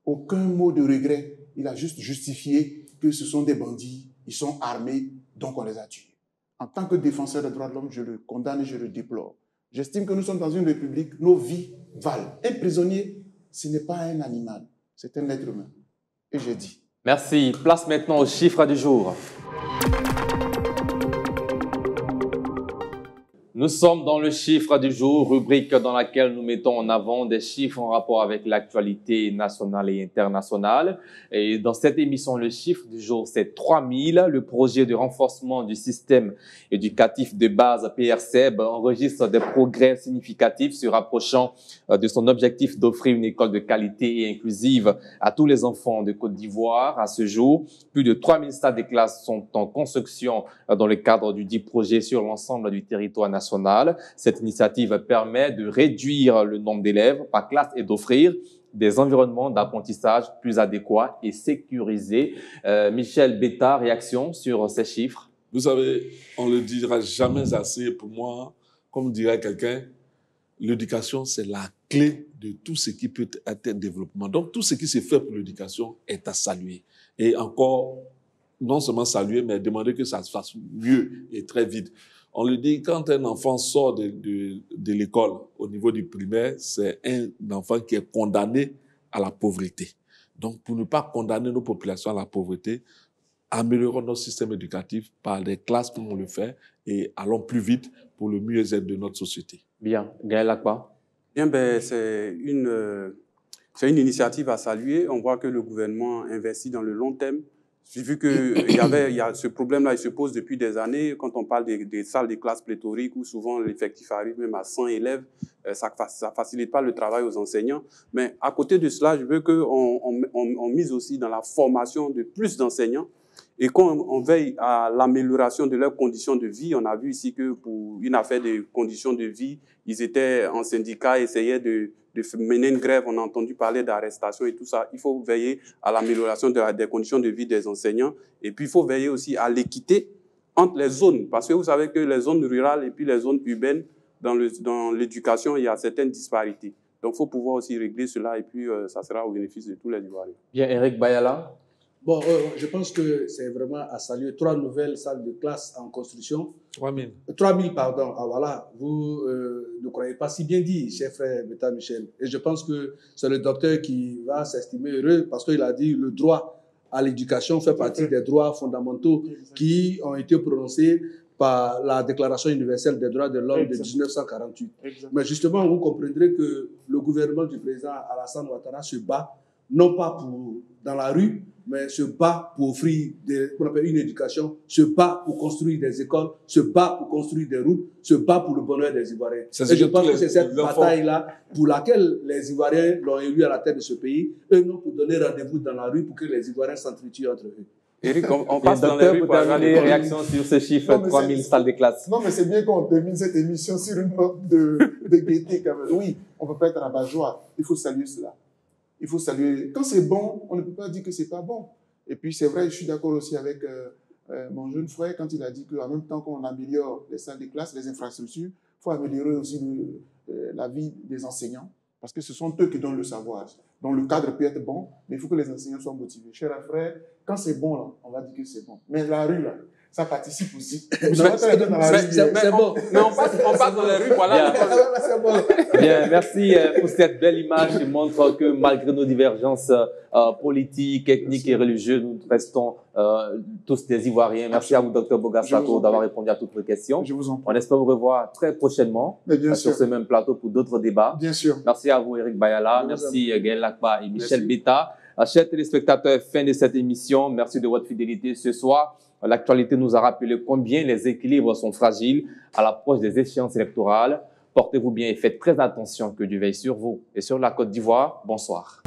aucun mot de regret. Il a juste justifié que ce sont des bandits, ils sont armés, donc on les a tués. En tant que défenseur des droits de l'homme, je le condamne et je le déplore. J'estime que nous sommes dans une république, nos vies valent. Un prisonnier, ce n'est pas un animal, c'est un être humain. Et j'ai dit. Merci. Place maintenant aux chiffres du jour. Nous sommes dans le chiffre du jour, rubrique dans laquelle nous mettons en avant des chiffres en rapport avec l'actualité nationale et internationale. Et dans cette émission, le chiffre du jour, c'est 3000. Le projet de renforcement du système éducatif de base PRSEB enregistre des progrès significatifs se rapprochant de son objectif d'offrir une école de qualité et inclusive à tous les enfants de Côte d'Ivoire. À ce jour, plus de 3000 salles de classe sont en construction dans le cadre du dit projet sur l'ensemble du territoire national. Cette initiative permet de réduire le nombre d'élèves par classe et d'offrir des environnements d'apprentissage plus adéquats et sécurisés. Michel Beta, réaction sur ces chiffres? Vous savez, on ne le dira jamais assez. Pour moi, comme dirait quelqu'un, l'éducation, c'est la clé de tout ce qui peut être développement. Donc, tout ce qui se fait pour l'éducation est à saluer. Et encore, non seulement saluer, mais demander que ça se fasse mieux et très vite. On le dit, quand un enfant sort de l'école au niveau du primaire, c'est un enfant qui est condamné à la pauvreté. Donc, pour ne pas condamner nos populations à la pauvreté, améliorons notre système éducatif par des classes comme on le fait et allons plus vite pour le mieux-être de notre société. Bien. Gaël Akpa? Bien, ben, c'est une initiative à saluer. On voit que le gouvernement investit dans le long terme. J'ai vu que ce problème-là, il se pose depuis des années. Quand on parle des salles de classe pléthoriques où souvent l'effectif arrive même à 100 élèves, ça facilite pas le travail aux enseignants. Mais à côté de cela, je veux qu'on mise aussi dans la formation de plus d'enseignants et qu'on veille à l'amélioration de leurs conditions de vie. On a vu ici que pour une affaire de conditions de vie, ils étaient en syndicat, essayaient de mener une grève, on a entendu parler d'arrestation et tout ça. Il faut veiller à l'amélioration des conditions de vie des enseignants. Et puis, il faut veiller aussi à l'équité entre les zones. Parce que vous savez que les zones rurales et puis les zones urbaines, dans l'éducation, il y a certaines disparités. Donc, il faut pouvoir aussi régler cela et puis ça sera au bénéfice de tous les Ivoiriens. Bien, Eric Bayala? Bon, je pense que c'est vraiment à saluer 3 nouvelles salles de classe en construction. 3000. 3000, pardon. Ah, voilà, vous ne croyez pas si bien dit, cher frère Beta Michel. Et je pense que c'est le docteur qui va s'estimer heureux parce qu'il a dit le droit à l'éducation fait partie des droits fondamentaux qui ont été prononcés par la Déclaration universelle des droits de l'homme de 1948. Mais justement, vous comprendrez que le gouvernement du président Alassane Ouattara se bat, non pas dans la rue, mais se bat pour offrir une éducation, se bat pour construire des écoles, se bat pour construire des routes, se bat pour le bonheur des Ivoiriens. Et je pense que c'est cette bataille-là pour laquelle les Ivoiriens l'ont élu à la tête de ce pays, eux non pour donner rendez-vous dans la rue pour que les Ivoiriens s'entretuent entre eux. Eric, on passe dans les rues pour terminer, réaction sur ces chiffres, 3000 salles de classe. Non, mais c'est bien qu'on termine cette émission sur une note de gaieté quand même. Oui, on ne peut pas être rabat-joie. Il faut saluer cela. Il faut saluer. Quand c'est bon, on ne peut pas dire que c'est pas bon. Et puis, c'est vrai, je suis d'accord aussi avec mon jeune frère quand il a dit qu'en même temps qu'on améliore les salles de classe, les infrastructures, il faut améliorer aussi la vie des enseignants, parce que ce sont eux qui donnent le savoir. Donc le cadre peut être bon, mais il faut que les enseignants soient motivés. Chers frères, quand c'est bon, là, on va dire que c'est bon. Mais la rue, là, ça participe aussi. C'est bon. Mais on passe dans la rue, voilà. Bien, merci pour cette belle image qui montre que malgré nos divergences politiques, ethniques et religieuses, nous restons tous des Ivoiriens. Merci à vous, Dr Bogassako, d'avoir répondu à toutes nos questions. Je vous en prie. On espère vous revoir très prochainement sur ce même plateau pour d'autres débats. Bien sûr. Merci à vous, Eric Bayala. Merci, Gaël Lakba et Michel Beta. Chers téléspectateurs, fin de cette émission. Merci de votre fidélité ce soir. L'actualité nous a rappelé combien les équilibres sont fragiles à l'approche des échéances électorales. Portez-vous bien et faites très attention, que Dieu veille sur vous. Et sur la Côte d'Ivoire, bonsoir.